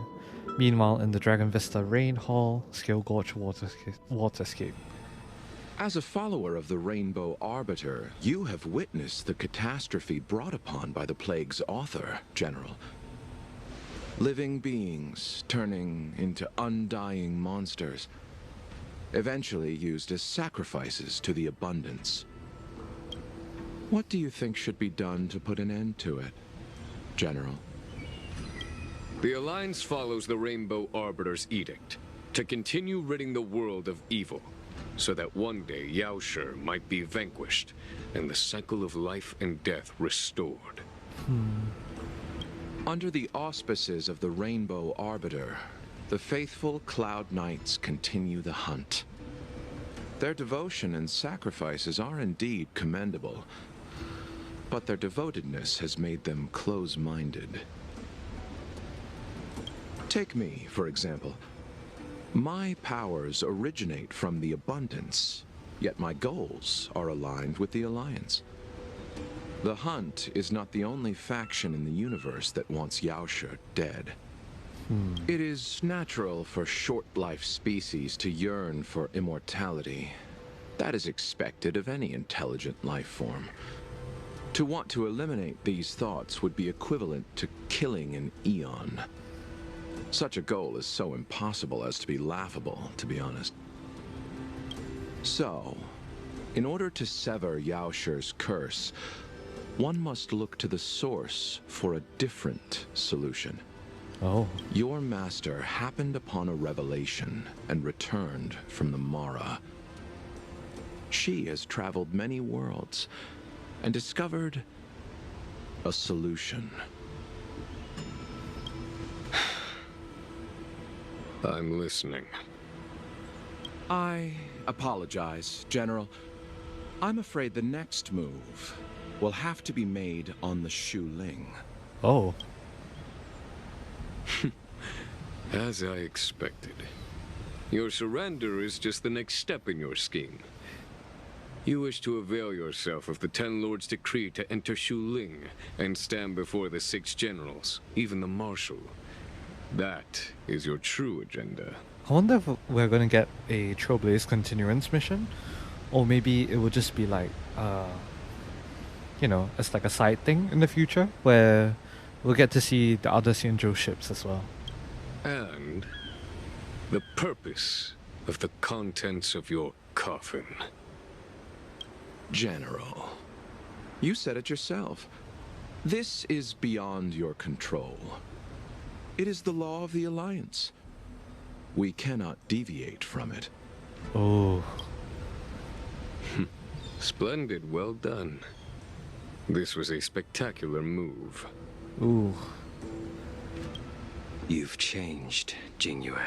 Meanwhile, in the Dragon Vista Rain Hall, Scale Gorge waterscape. As a follower of the Rainbow Arbiter, you have witnessed the catastrophe brought upon by the plague's author, General. Living beings turning into undying monsters, eventually used as sacrifices to the Abundance. What do you think should be done to put an end to it, General? The Alliance follows the Rainbow Arbiter's edict to continue ridding the world of evil, so that one day Yaoshi might be vanquished and the cycle of life and death restored. Under the auspices of the Rainbow Arbiter, the faithful Cloud Knights continue the hunt. Their devotion and sacrifices are indeed commendable, but their devotedness has made them close-minded. Take me, for example. My powers originate from the abundance, yet my goals are aligned with the Alliance. The Hunt is not the only faction in the universe that wants Yaoshe dead. It is natural for short-life species to yearn for immortality. That is expected of any intelligent life form. To want to eliminate these thoughts would be equivalent to killing an eon. Such a goal is so impossible as to be laughable, to be honest. So, in order to sever Yaoshe's curse, one must look to the source for a different solution. Oh. Your master happened upon a revelation and returned from the Mara. She has traveled many worlds and discovered a solution. I'm listening. I apologize, General. I'm afraid the next move will have to be made on the Shu Ling. Oh. As I expected. Your surrender is just the next step in your scheme. You wish to avail yourself of the Ten Lords' decree to enter Shu Ling and stand before the 6 generals, even the Marshal. That is your true agenda. I wonder if we're gonna get a Trailblaze continuance mission, or maybe it will just be like, you know, it's like a side thing in the future where we'll get to see the other Xianzhou ships as well. And the purpose of the contents of your coffin. General, you said it yourself. This is beyond your control. It is the law of the Alliance. We cannot deviate from it. Oh. Splendid, well done. This was a spectacular move. Ooh. You've changed, Jingliu.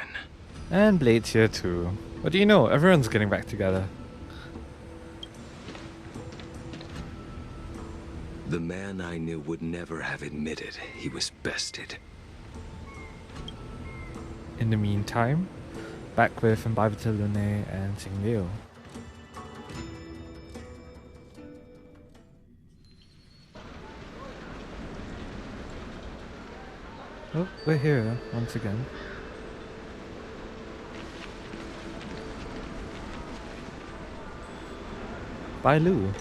And Blade's here too. What do you know? Everyone's getting back together. The man I knew would never have admitted he was bested. In the meantime, back with Imbibitor Lune and Jingliu. Oh, we're here once again. Bai Lu.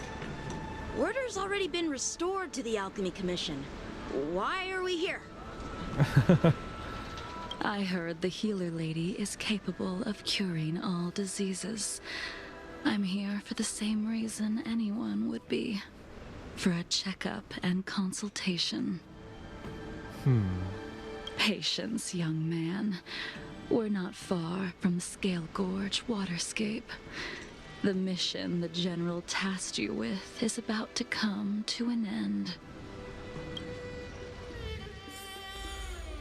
Order's already been restored to the Alchemy Commission. Why are we here? I heard the healer lady is capable of curing all diseases. I'm here for the same reason anyone would be. For a checkup and consultation. Patience, young man. We're not far from Scale Gorge Waterscape. The mission the General tasked you with is about to come to an end.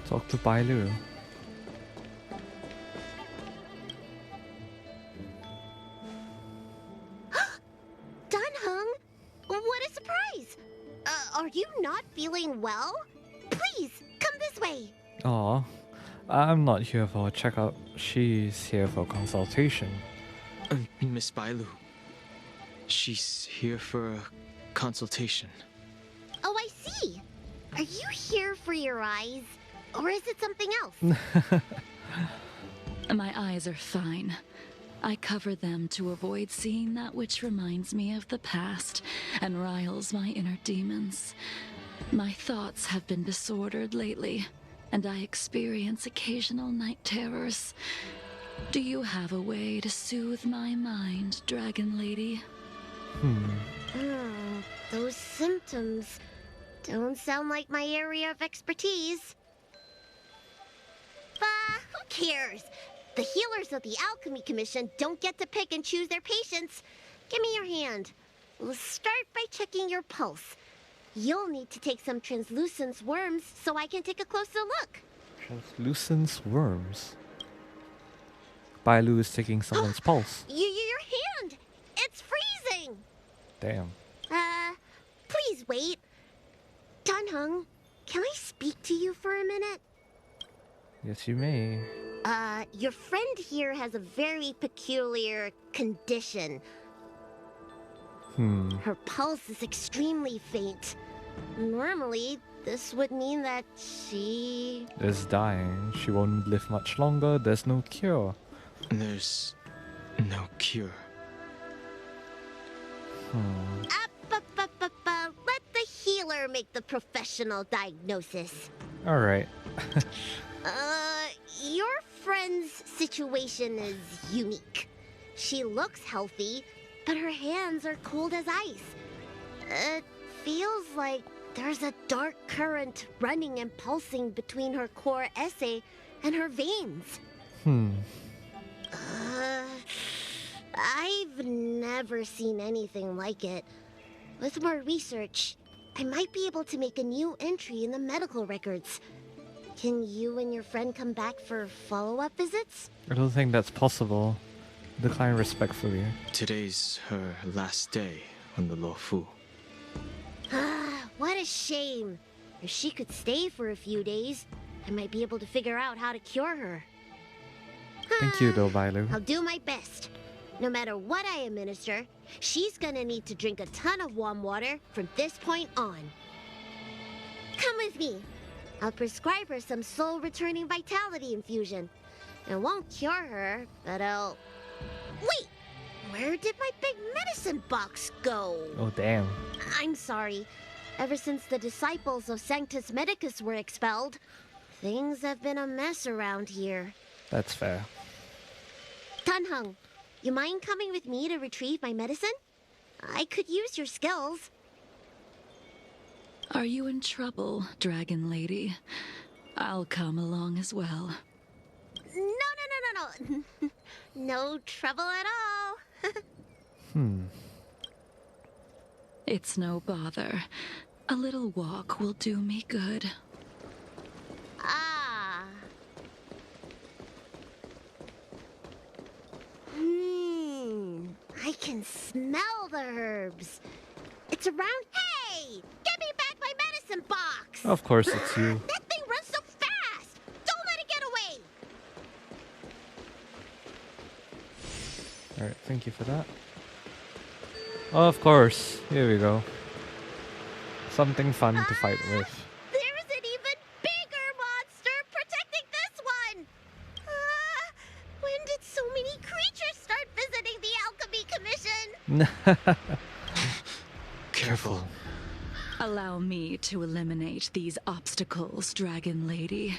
Talk to Bai Lu. Dunhung? What a surprise! Are you not feeling well? Please, come this way. Aw, I'm not here for a checkup. She's here for consultation. Miss Bailu. She's here for a consultation. Oh, I see. Are you here for your eyes? Or is it something else? My eyes are fine. I cover them to avoid seeing that which reminds me of the past and riles my inner demons. My thoughts have been disordered lately, and I experience occasional night terrors. Do you have a way to soothe my mind, Dragon Lady? Those symptoms don't sound like my area of expertise. Who cares? The healers of the Alchemy Commission don't get to pick and choose their patients. Give me your hand. We'll start by checking your pulse. You'll need to take some translucence worms so I can take a closer look. Translucence worms. Bai Lu is taking someone's pulse. Your hand! It's freezing! Damn. Please wait. Dunhung, can I speak to you for a minute? Yes, you may. Your friend here has a very peculiar condition. Her pulse is extremely faint. Normally, this would mean that she is dying. She won't live much longer. There's no cure. There's no cure. Let the healer make the professional diagnosis. Alright. Your friend's situation is unique. She looks healthy, but her hands are cold as ice. It feels like there's a dark current running and pulsing between her core esse and her veins. I've never seen anything like it. With more research, I might be able to make a new entry in the medical records. Can you and your friend come back for follow-up visits? I don't think that's possible. Decline respectfully. Today's her last day on the Luofu. What a shame. If she could stay for a few days, I might be able to figure out how to cure her. Thank you, though, Bailu. I'll do my best. No matter what I administer, she's gonna need to drink a ton of warm water from this point on. Come with me. I'll prescribe her some soul-returning vitality infusion. It won't cure her, but I'll... Wait! Where did my big medicine box go? Oh, damn. I'm sorry. Ever since the disciples of Sanctus Medicus were expelled, things have been a mess around here. That's fair. Dunhung, you mind coming with me to retrieve my medicine? I could use your skills. Are you in trouble, Dragon Lady? I'll come along as well. No. No trouble at all. It's no bother. A little walk will do me good. I can smell the herbs. It's around. Hey! Give me back my medicine box! Of course it's you. That thing runs so fast! Don't let it get away! Alright, thank you for that. Of course. Here we go. Something fun to fight with. There's an even bigger monster protecting this one! When did so many creatures start visiting the Alchemy Commission? Careful. Allow me to eliminate these obstacles, Dragon Lady.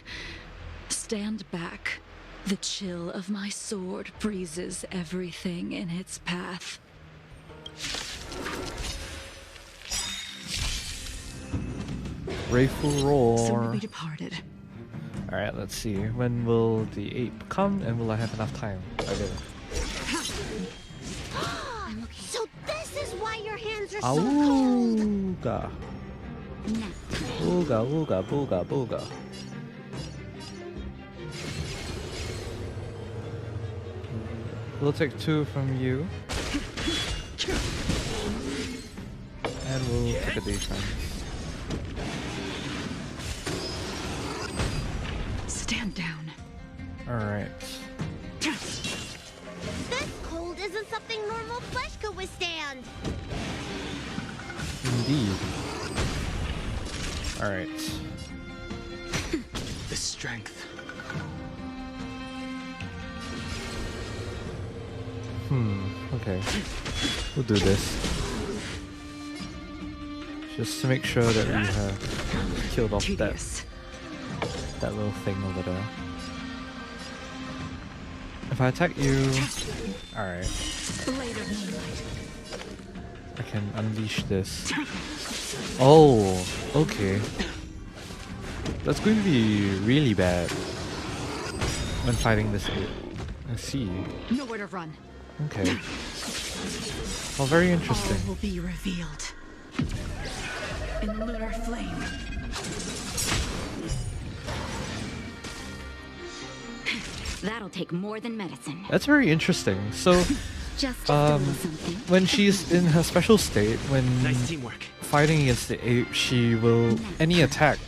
Stand back. The chill of my sword freezes everything in its path. Rayful roar. Soon to be departed. Alright, let's see. When will the ape come and will I have enough time? I will. So this is why your hands are so cold! Auga. Ooga, ooga, booga, booga. We'll take 2 from you. And we'll take a defense. Stand down. Alright. This cold isn't something normal flesh could withstand! Indeed. Alright. The strength. Okay. We'll do this. Just to make sure that we have killed off that little thing over there. If I attack you... Alright. I can unleash this. Oh, okay. That's going to be really bad when fighting this ape. I see. Nowhere to run. Okay. Well, very interesting. All will be revealed in lunar flame. That'll take more than medicine. That's very interesting. So, Just when she's in her special state, when Nice teamwork. fighting against the ape, any attack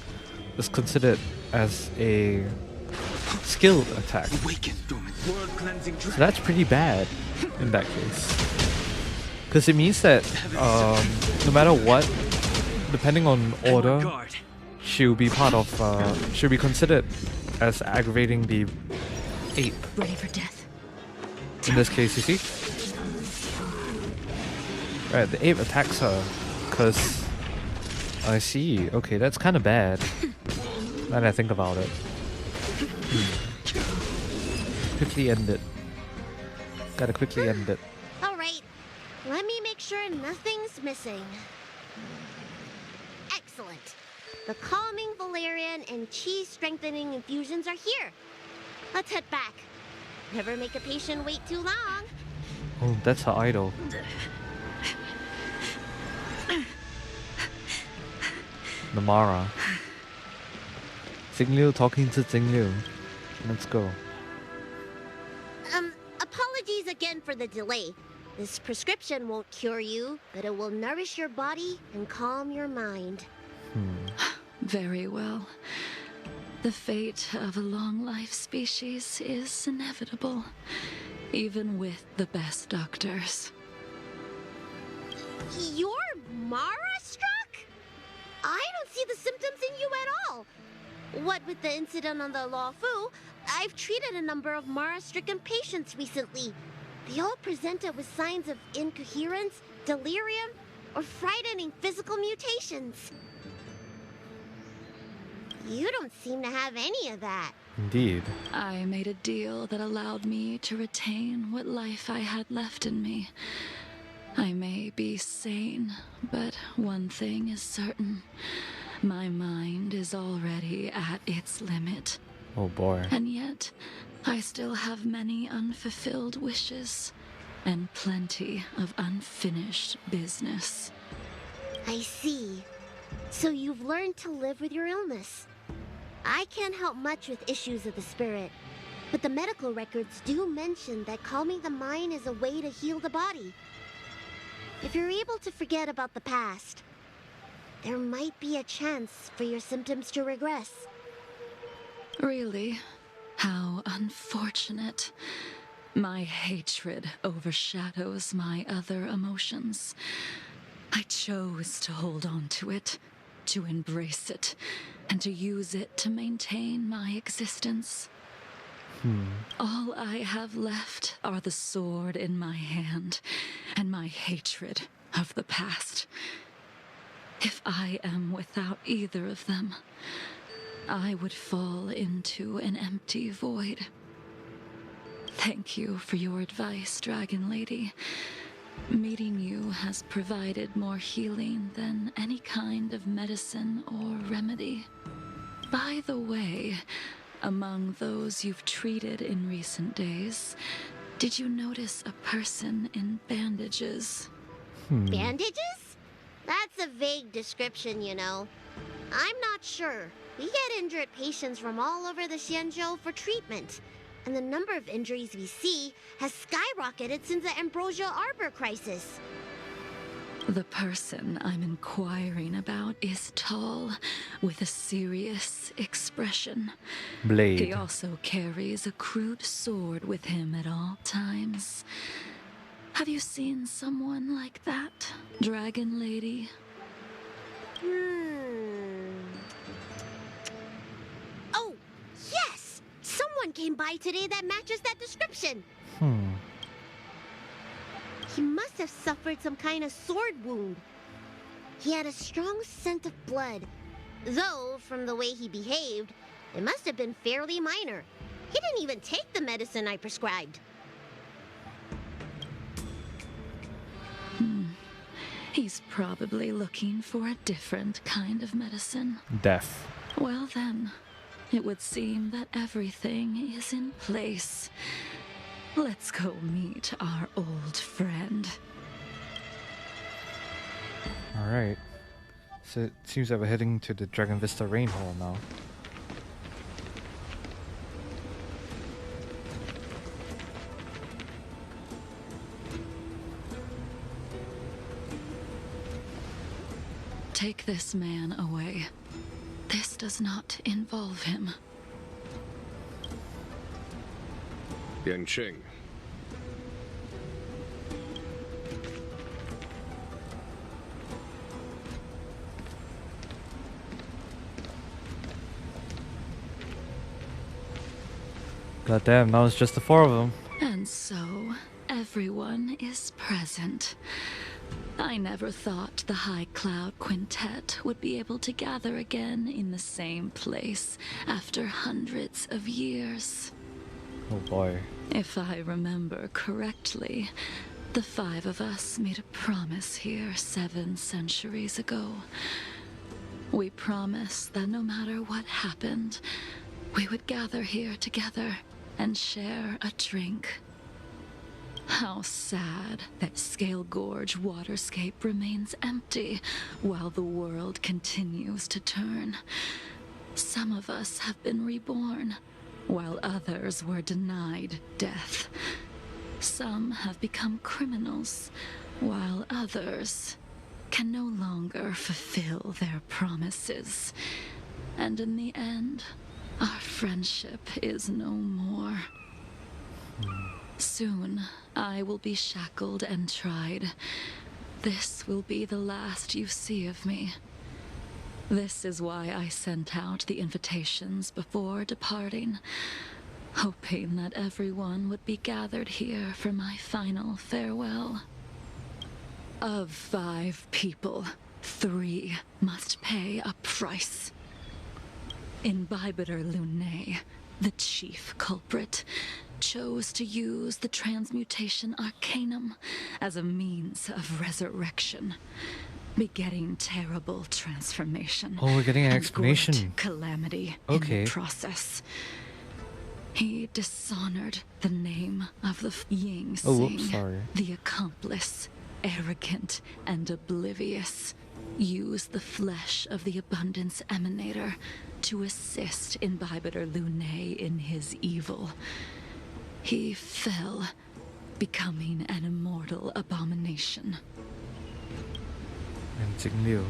is considered as a skilled attack. So that's pretty bad in that case. Because it means that no matter what, depending on order, she'll be part of, she'll be considered as aggravating the ape. Ready for death. In this case, you see? Right, the ape attacks her, because I see. Okay, that's kind of bad. Now that I think about it. Quickly end it. Gotta quickly end it. Alright, let me make sure nothing's missing. Excellent. The calming valerian and chi strengthening infusions are here. Let's head back. Never make a patient wait too long. Oh, that's her idol. Namara. Jingliu talking to Jingliu. Let's go. Apologies again for the delay. This prescription won't cure you, but it will nourish your body and calm your mind. Very well. The fate of a long-life species is inevitable, even with the best doctors. You're Mara-struck? I don't see the symptoms in you at all. What with the incident on the Law Fu, I've treated a number of Mara-stricken patients recently. They all presented with signs of incoherence, delirium, or frightening physical mutations. You don't seem to have any of that. Indeed. I made a deal that allowed me to retain what life I had left in me. I may be sane, but one thing is certain. My mind is already at its limit. Oh boy. And yet, I still have many unfulfilled wishes and plenty of unfinished business. I see. So you've learned to live with your illness. I can't help much with issues of the spirit, but the medical records do mention that calming the mind is a way to heal the body. If you're able to forget about the past, there might be a chance for your symptoms to regress. Really? How unfortunate. My hatred overshadows my other emotions. I chose to hold on to it, to embrace it, and to use it to maintain my existence. All I have left are the sword in my hand and my hatred of the past. If I am without either of them, I would fall into an empty void. Thank you for your advice, Dragon Lady. Meeting you has provided more healing than any kind of medicine or remedy. By the way, among those you've treated in recent days, did you notice a person in bandages? Bandages? That's a vague description, you know. I'm not sure. We get injured patients from all over the Xianzhou for treatment, and the number of injuries we see has skyrocketed since the Ambrosial Arbor crisis. The person I'm inquiring about is tall, with a serious expression. Blade. He also carries a crude sword with him at all times. Have you seen someone like that, Dragon Lady? Oh, yes! Someone came by today that matches that description. He must have suffered some kind of sword wound. He had a strong scent of blood, though from the way he behaved, it must have been fairly minor. He didn't even take the medicine I prescribed. He's probably looking for a different kind of medicine. Death. Well then, it would seem that everything is in place. Let's go meet our old friend. Alright. So it seems that we're heading to the Dragon Vista Rain Hall now. Take this man away. This does not involve him. Yanqing. Goddamn, now it's just the four of them. And so, everyone is present. I never thought the High Cloud Quintet would be able to gather again in the same place after hundreds of years. Oh boy. If I remember correctly, the five of us made a promise here 7 centuries ago. We promised that no matter what happened, we would gather here together and share a drink. How sad that Scale Gorge waterscape remains empty while the world continues to turn. Some of us have been reborn, while others were denied death. Some have become criminals, while others can no longer fulfill their promises. And in the end, our friendship is no more. Soon, I will be shackled and tried. This will be the last you see of me. This is why I sent out the invitations before departing, hoping that everyone would be gathered here for my final farewell. Of 5 people, 3 must pay a price. Imbibitor Lunae, the chief culprit, chose to use the transmutation arcanum as a means of resurrection, begetting terrible transformation. Oh, we're getting an and explanation. great calamity Okay. in the process. He dishonored the name of the Ying Oh, Sing, whoops, sorry. the accomplice, arrogant and oblivious, used the flesh of the Abundance Emanator to assist Imbibitor Lunae in his evil. He fell, becoming an immortal abomination. And Jingliu.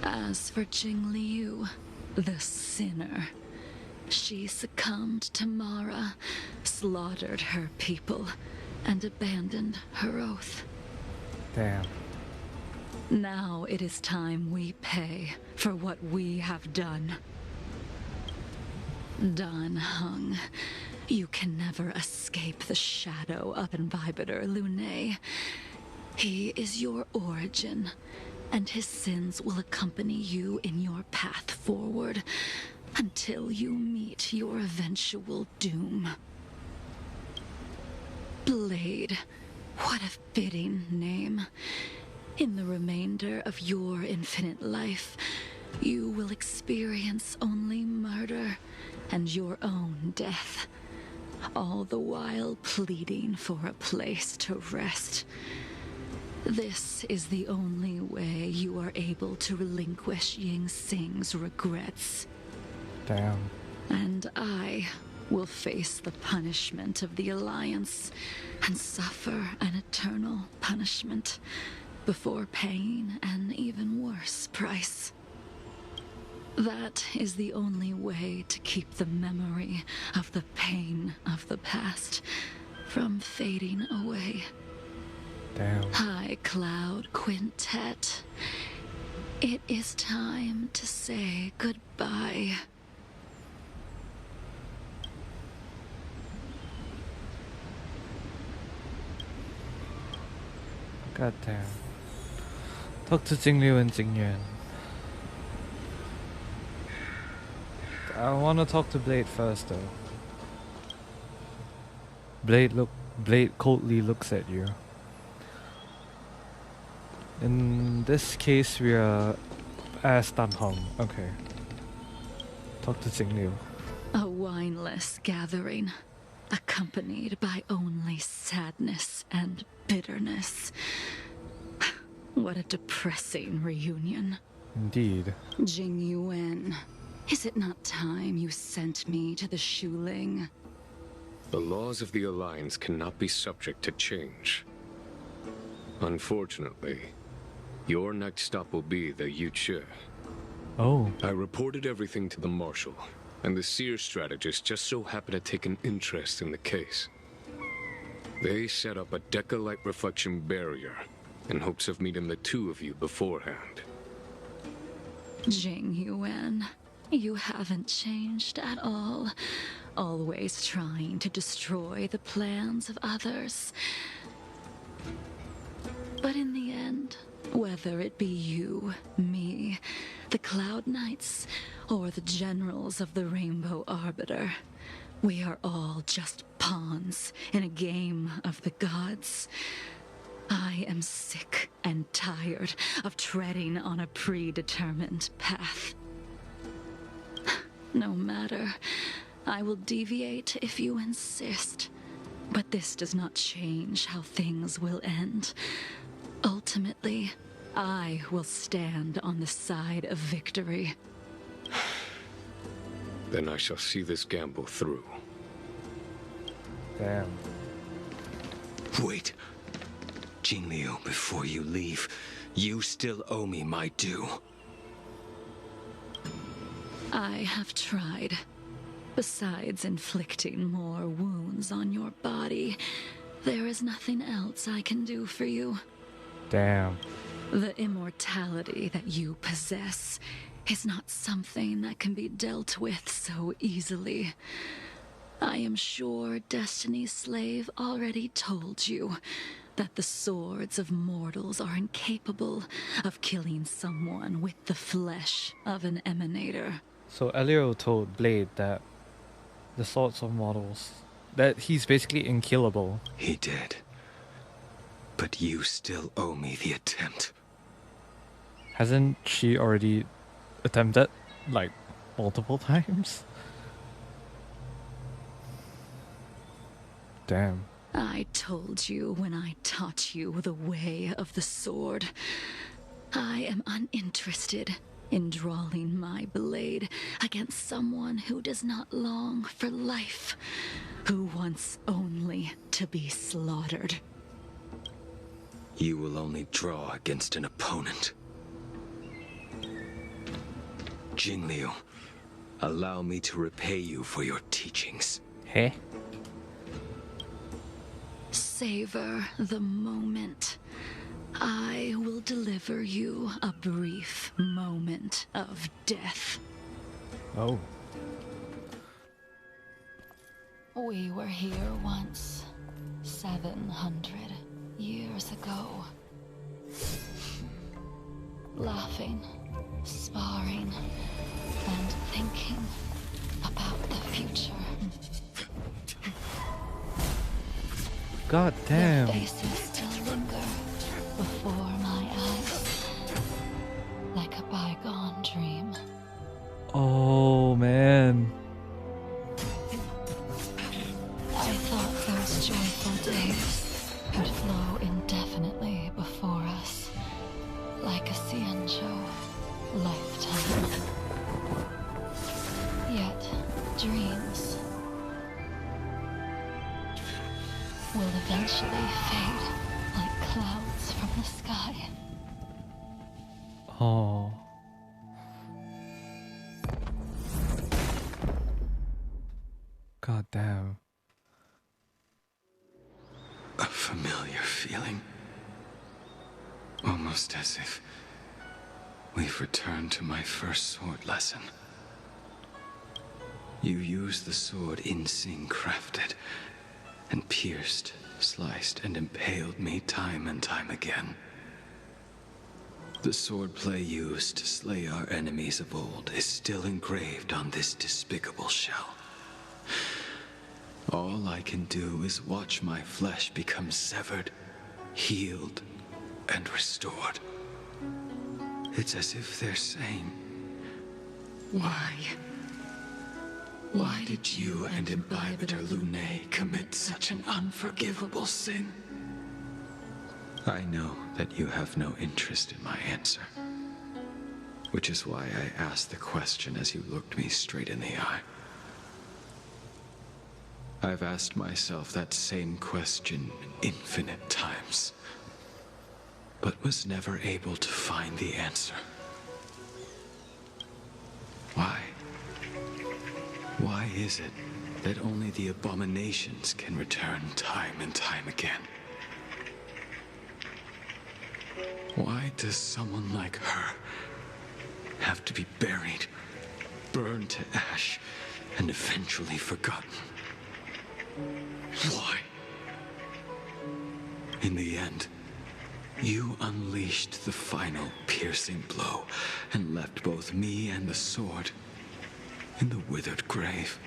As for Jingliu, the sinner, she succumbed to Mara, slaughtered her people, and abandoned her oath. Damn. Now it is time we pay for what we have done. Dan Heng, you can never escape the shadow of Imbibitor Lunae. He is your origin, and his sins will accompany you in your path forward until you meet your eventual doom. Blade, what a fitting name. In the remainder of your infinite life, you will experience only murder and your own death, all the while pleading for a place to rest. This is the only way you are able to relinquish Ying Sing's regrets. Damn. And I will face the punishment of the Alliance and suffer an eternal punishment before paying an even worse price. That is the only way to keep the memory of the pain of the past from fading away. Damn. High Cloud Quintet, it is time to say goodbye. God damn. Talk to Jingliu and Jingyuan. I want to talk to Blade first, though. Blade coldly looks at you. In this case, we are as Dan Heng. Okay. Talk to Jingliu. A wineless gathering, accompanied by only sadness and bitterness. What a depressing reunion. Indeed. Jingyuan, is it not time you sent me to the Shuling? The laws of the Alliance cannot be subject to change. Unfortunately, Your next stop will be the Yuche. Oh. I reported everything to the Marshal, and the Seer strategist just so happened to take an interest in the case. They set up a Deca-light reflection barrier in hopes of meeting the two of you beforehand. Jingliu, you haven't changed at all. Always trying to destroy the plans of others. But in the end, whether it be you, me, the Cloud Knights, or the generals of the Rainbow Arbiter, we are all just pawns in a game of the gods. I am sick and tired of treading on a predetermined path. No matter, I will deviate if you insist. But this does not change how things will end. Ultimately, I will stand on the side of victory. Then I shall see this gamble through. Damn. Wait. Jingliu, before you leave, you still owe me my due. I have tried. Besides inflicting more wounds on your body, there is nothing else I can do for you. Damn. The immortality that you possess is not something that can be dealt with so easily. I am sure Destiny's slave already told you that the swords of mortals are incapable of killing someone with the flesh of an emanator. So Elio told Blade that the swords of mortals, that he's basically unkillable. He did. But you still owe me the attempt. Hasn't she already attempted, like, multiple times? Damn. I told you when I taught you the way of the sword. I am uninterested in drawing my blade against someone who does not long for life, who wants only to be slaughtered. You will only draw against an opponent. Jingliu, allow me to repay you for your teachings. Hey? Savor the moment. I will deliver you a brief moment of death. Oh. We were here once, 700 years ago. Laughing, sparring, and thinking about the future. God damn. Their faces still linger before my eyes, like a bygone dream. Oh man. I thought those joyful days would flow indefinitely before us, like a Cienjo lifetime. Yet, dreams will eventually fade like clouds from the sky. Oh. God damn. A familiar feeling. Almost as if we've returned to my first sword lesson. You used the sword Insing crafted, and pierced, sliced, and impaled me time and time again. The swordplay used to slay our enemies of old is still engraved on this despicable shell. All I can do is watch my flesh become severed, healed, and restored. It's as if they're saying, why? Why did you and Imbibitor Lunae commit such an unforgivable sin? I know that you have no interest in my answer, which is why I asked the question as you looked me straight in the eye. I've asked myself that same question infinite times. but was never able to find the answer. Why? Why is it that only the abominations can return time and time again? Why does someone like her have to be buried, burned to ash, and eventually forgotten? Why? In the end, you unleashed the final piercing blow and left both me and the sword in the withered grave.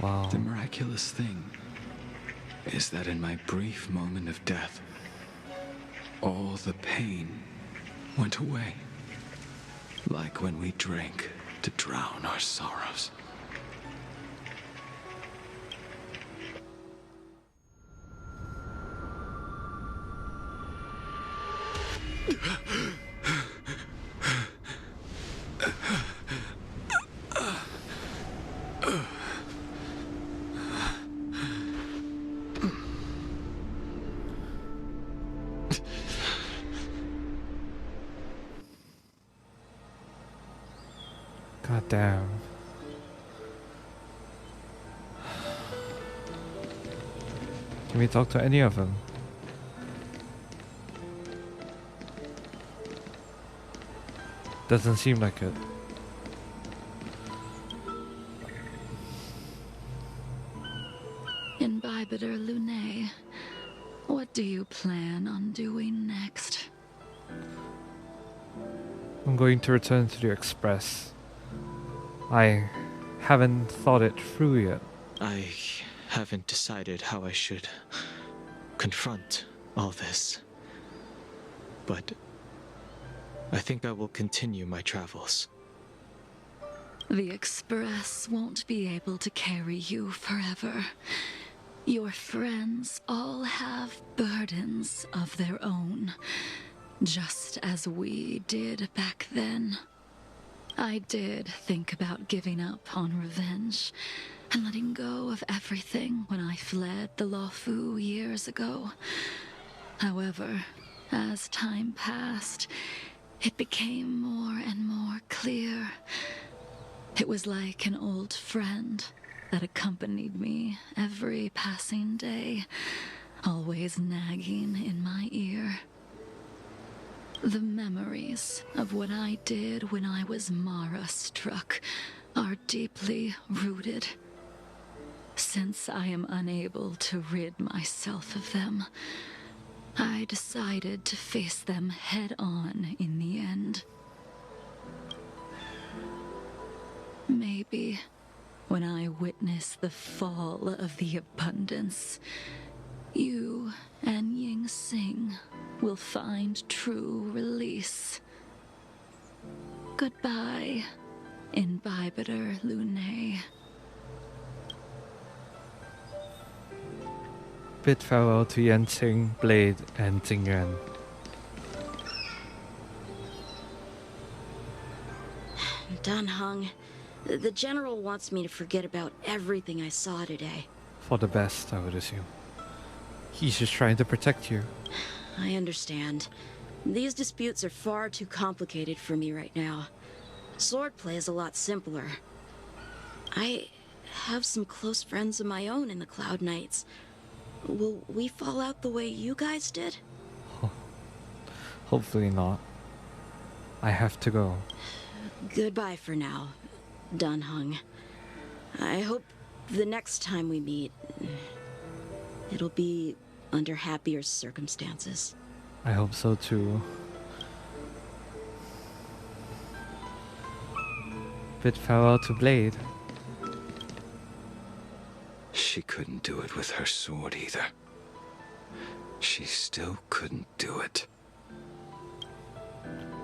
Wow. The miraculous thing is that in my brief moment of death, all the pain went away, like when we drank to drown our sorrows. God damn. Can we talk to any of them? Doesn't seem like it. Imbibitor Lunae, what do you plan on doing next? I'm going to return to the Express. I haven't thought it through yet. I haven't decided how I should confront all this. But I think I will continue my travels. The Express won't be able to carry you forever. Your friends all have burdens of their own, just as we did back then. I did think about giving up on revenge and letting go of everything when I fled the Luofu years ago. However, as time passed, it became more and more clear. It was like an old friend that accompanied me every passing day, always nagging in my ear. The memories of what I did when I was Mara-struck are deeply rooted. Since I am unable to rid myself of them, I decided to face them head-on in the end. Maybe when I witness the fall of the abundance, you and Ying Sing will find true release. Goodbye, Imbibitor Lunae. Bid farewell to Yensing, Blade, and Jingyuan. Dan Heng, the General wants me to forget about everything I saw today. For the best, I would assume. He's just trying to protect you. I understand. These disputes are far too complicated for me right now. Swordplay is a lot simpler. I have some close friends of my own in the Cloud Knights. Will we fall out the way you guys did? Hopefully not. I have to go. Goodbye for now, Dan Heng. I hope the next time we meet, it'll be under happier circumstances. I hope so too. Bid farewell to Blade. She couldn't do it with her sword either. She still couldn't do it.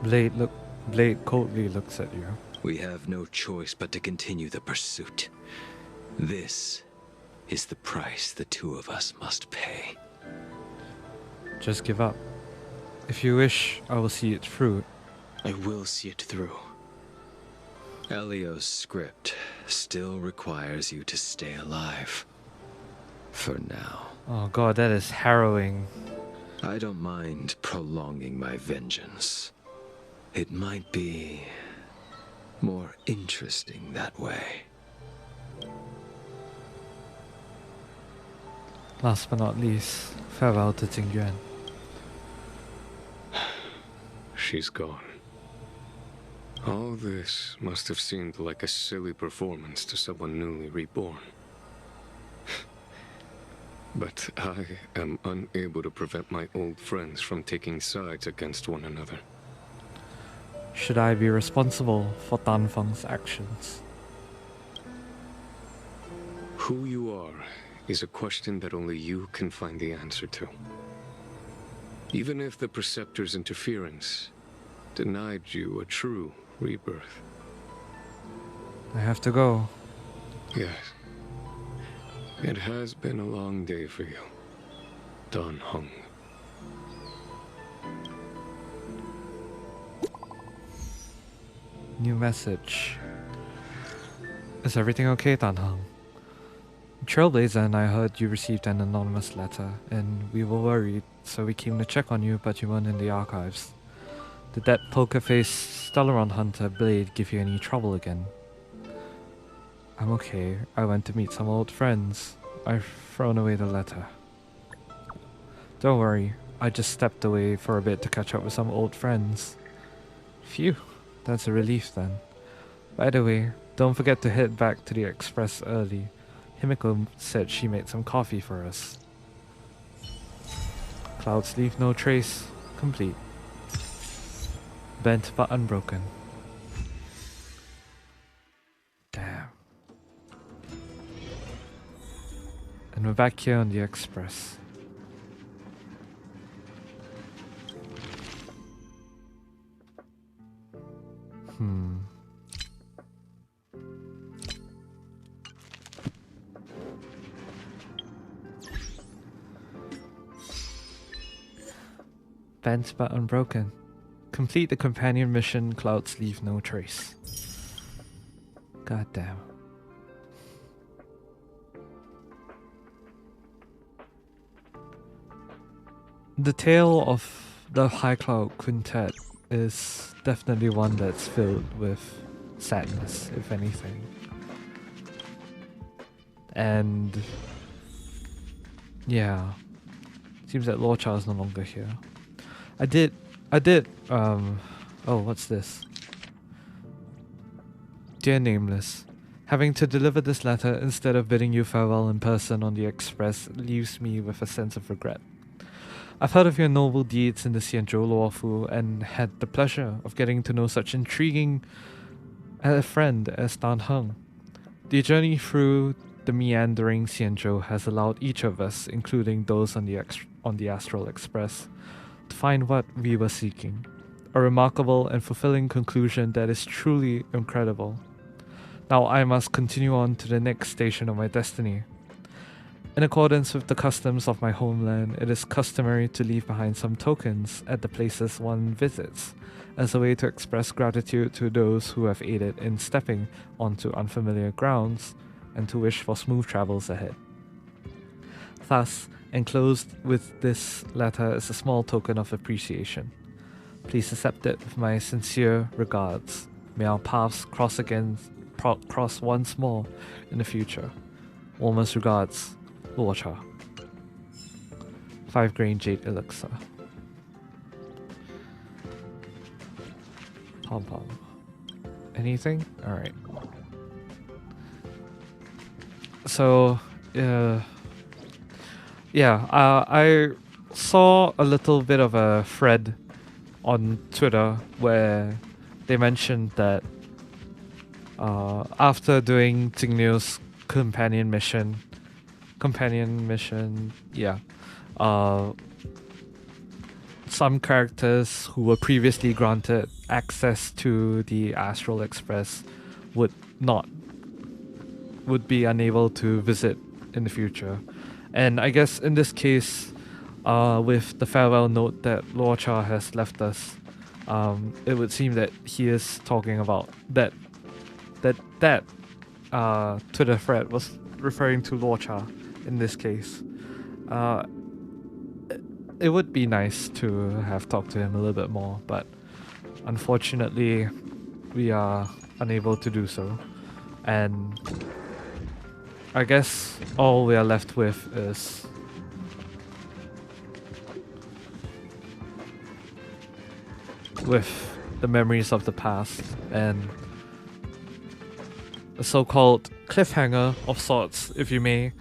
Blade coldly looks at you. We have no choice but to continue the pursuit. This is the price the two of us must pay. Just give up. If you wish, I will see it through. I will see it through. Elio's script still requires you to stay alive. For now. Oh god, that is harrowing. I don't mind prolonging my vengeance. It might be more interesting that way. Last but not least, farewell to Jingliu. She's gone. All this must have seemed like a silly performance to someone newly reborn. But I am unable to prevent my old friends from taking sides against one another. Should I be responsible for Dan Feng's actions? Who you are is a question that only you can find the answer to. Even if the Preceptor's interference denied you a true rebirth. I have to go. Yes. It has been a long day for you, Dan Heng. New message. Is everything okay, Dan Heng? Trailblazer and I heard you received an anonymous letter, and we were worried, so we came to check on you, but you weren't in the archives. Did that poker-faced Stellaron hunter Blade give you any trouble again? I'm okay. I went to meet some old friends. I've thrown away the letter. Don't worry, I just stepped away for a bit to catch up with some old friends. Phew, that's a relief then. By the way, don't forget to head back to the Express early. Himiko said she made some coffee for us. Clouds leave no trace. Complete. Bent but unbroken. Damn. And we're back here on the Express. Bent but unbroken. Complete the companion mission, clouds leave no trace. God damn. The tale of the High Cloud Quintet is definitely one that's filled with sadness, if anything. And yeah, seems that Lord Charles is no longer here. I did, oh, what's this? Dear Nameless, having to deliver this letter instead of bidding you farewell in person on the Express leaves me with a sense of regret. I've heard of your noble deeds in the Xianzhou Luofu and had the pleasure of getting to know such intriguing a friend as Dan Heng. The journey through the meandering Xianzhou has allowed each of us, including those on the Astral Express, to find what we were seeking. A remarkable and fulfilling conclusion that is truly incredible. Now I must continue on to the next station of my destiny. In accordance with the customs of my homeland, it is customary to leave behind some tokens at the places one visits, as a way to express gratitude to those who have aided in stepping onto unfamiliar grounds, and to wish for smooth travels ahead. Thus, enclosed with this letter is a small token of appreciation. Please accept it with my sincere regards. May our paths cross once more in the future. Warmest regards, Luocha. 5 grain jade elixir. Pom pom. Anything? Alright. So, I saw a little bit of a thread on Twitter where they mentioned that after doing Jingliu's companion mission, some characters who were previously granted access to the Astral Express would be unable to visit in the future. And I guess in this case, with the farewell note that Luocha has left us, it would seem that he is talking about that Twitter thread was referring to Luocha in this case. it would be nice to have talked to him a little bit more, but unfortunately we are unable to do so. And I guess all we are left with is the memories of the past and a so-called cliffhanger of sorts, if you may,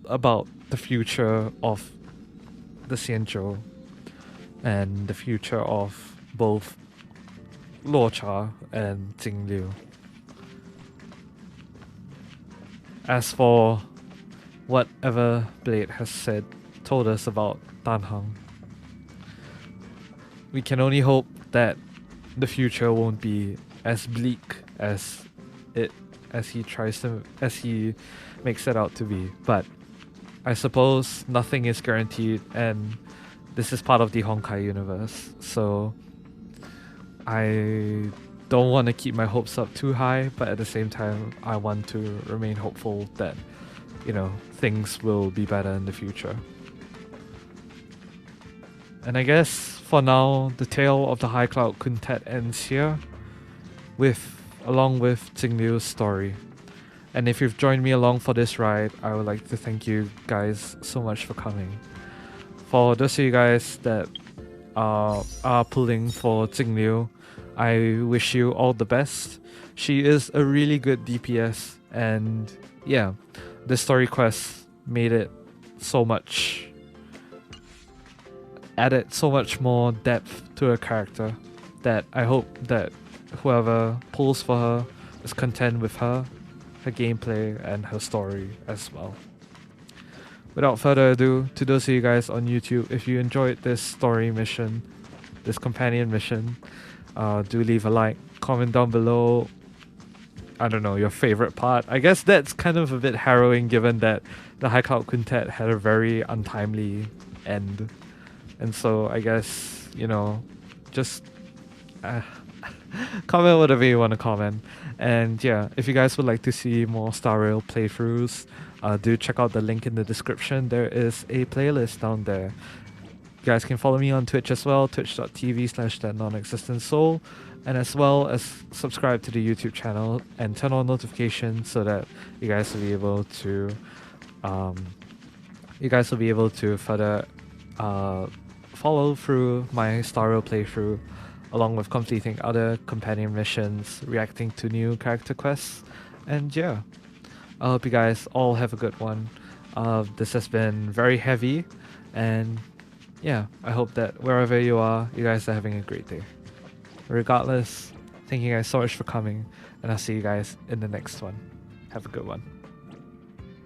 about the future of the Xianzhou and the future of both Luocha and Jingliu. As for whatever Blade has told us about Dan Heng, we can only hope that the future won't be as bleak as he makes it out to be. But I suppose nothing is guaranteed, and this is part of the Honkai universe, so I don't want to keep my hopes up too high, but at the same time I want to remain hopeful that, you know, things will be better in the future. And I guess for now the tale of the High Cloud Quintet ends here, along with Jingliu's story. And if you've joined me along for this ride, I would like to thank you guys so much for coming. For those of you guys that are pulling for Jingliu, I wish you all the best. She is a really good DPS, and yeah, the story quest made it added so much more depth to her character that I hope that whoever pulls for her is content with her gameplay and her story as well. Without further ado, to those of you guys on YouTube, if you enjoyed this story mission, this companion mission, do leave a like, comment down below, I don't know, your favorite part. I guess that's kind of a bit harrowing given that the High Cloud Quintet had a very untimely end. And so I guess, you know, just comment whatever you want to comment. And yeah, if you guys would like to see more Star Rail playthroughs, do check out the link in the description. There is a playlist down there. You guys can follow me on Twitch as well, twitch.tv/thatnonexistent-soul, and as well as subscribe to the YouTube channel and turn on notifications so that you guys will be able to further follow through my Star Rail playthrough, along with completing other companion missions, reacting to new character quests, and yeah, I hope you guys all have a good one. This has been very heavy, and yeah, I hope that wherever you are, you guys are having a great day. Regardless, thank you guys so much for coming, and I'll see you guys in the next one. Have a good one.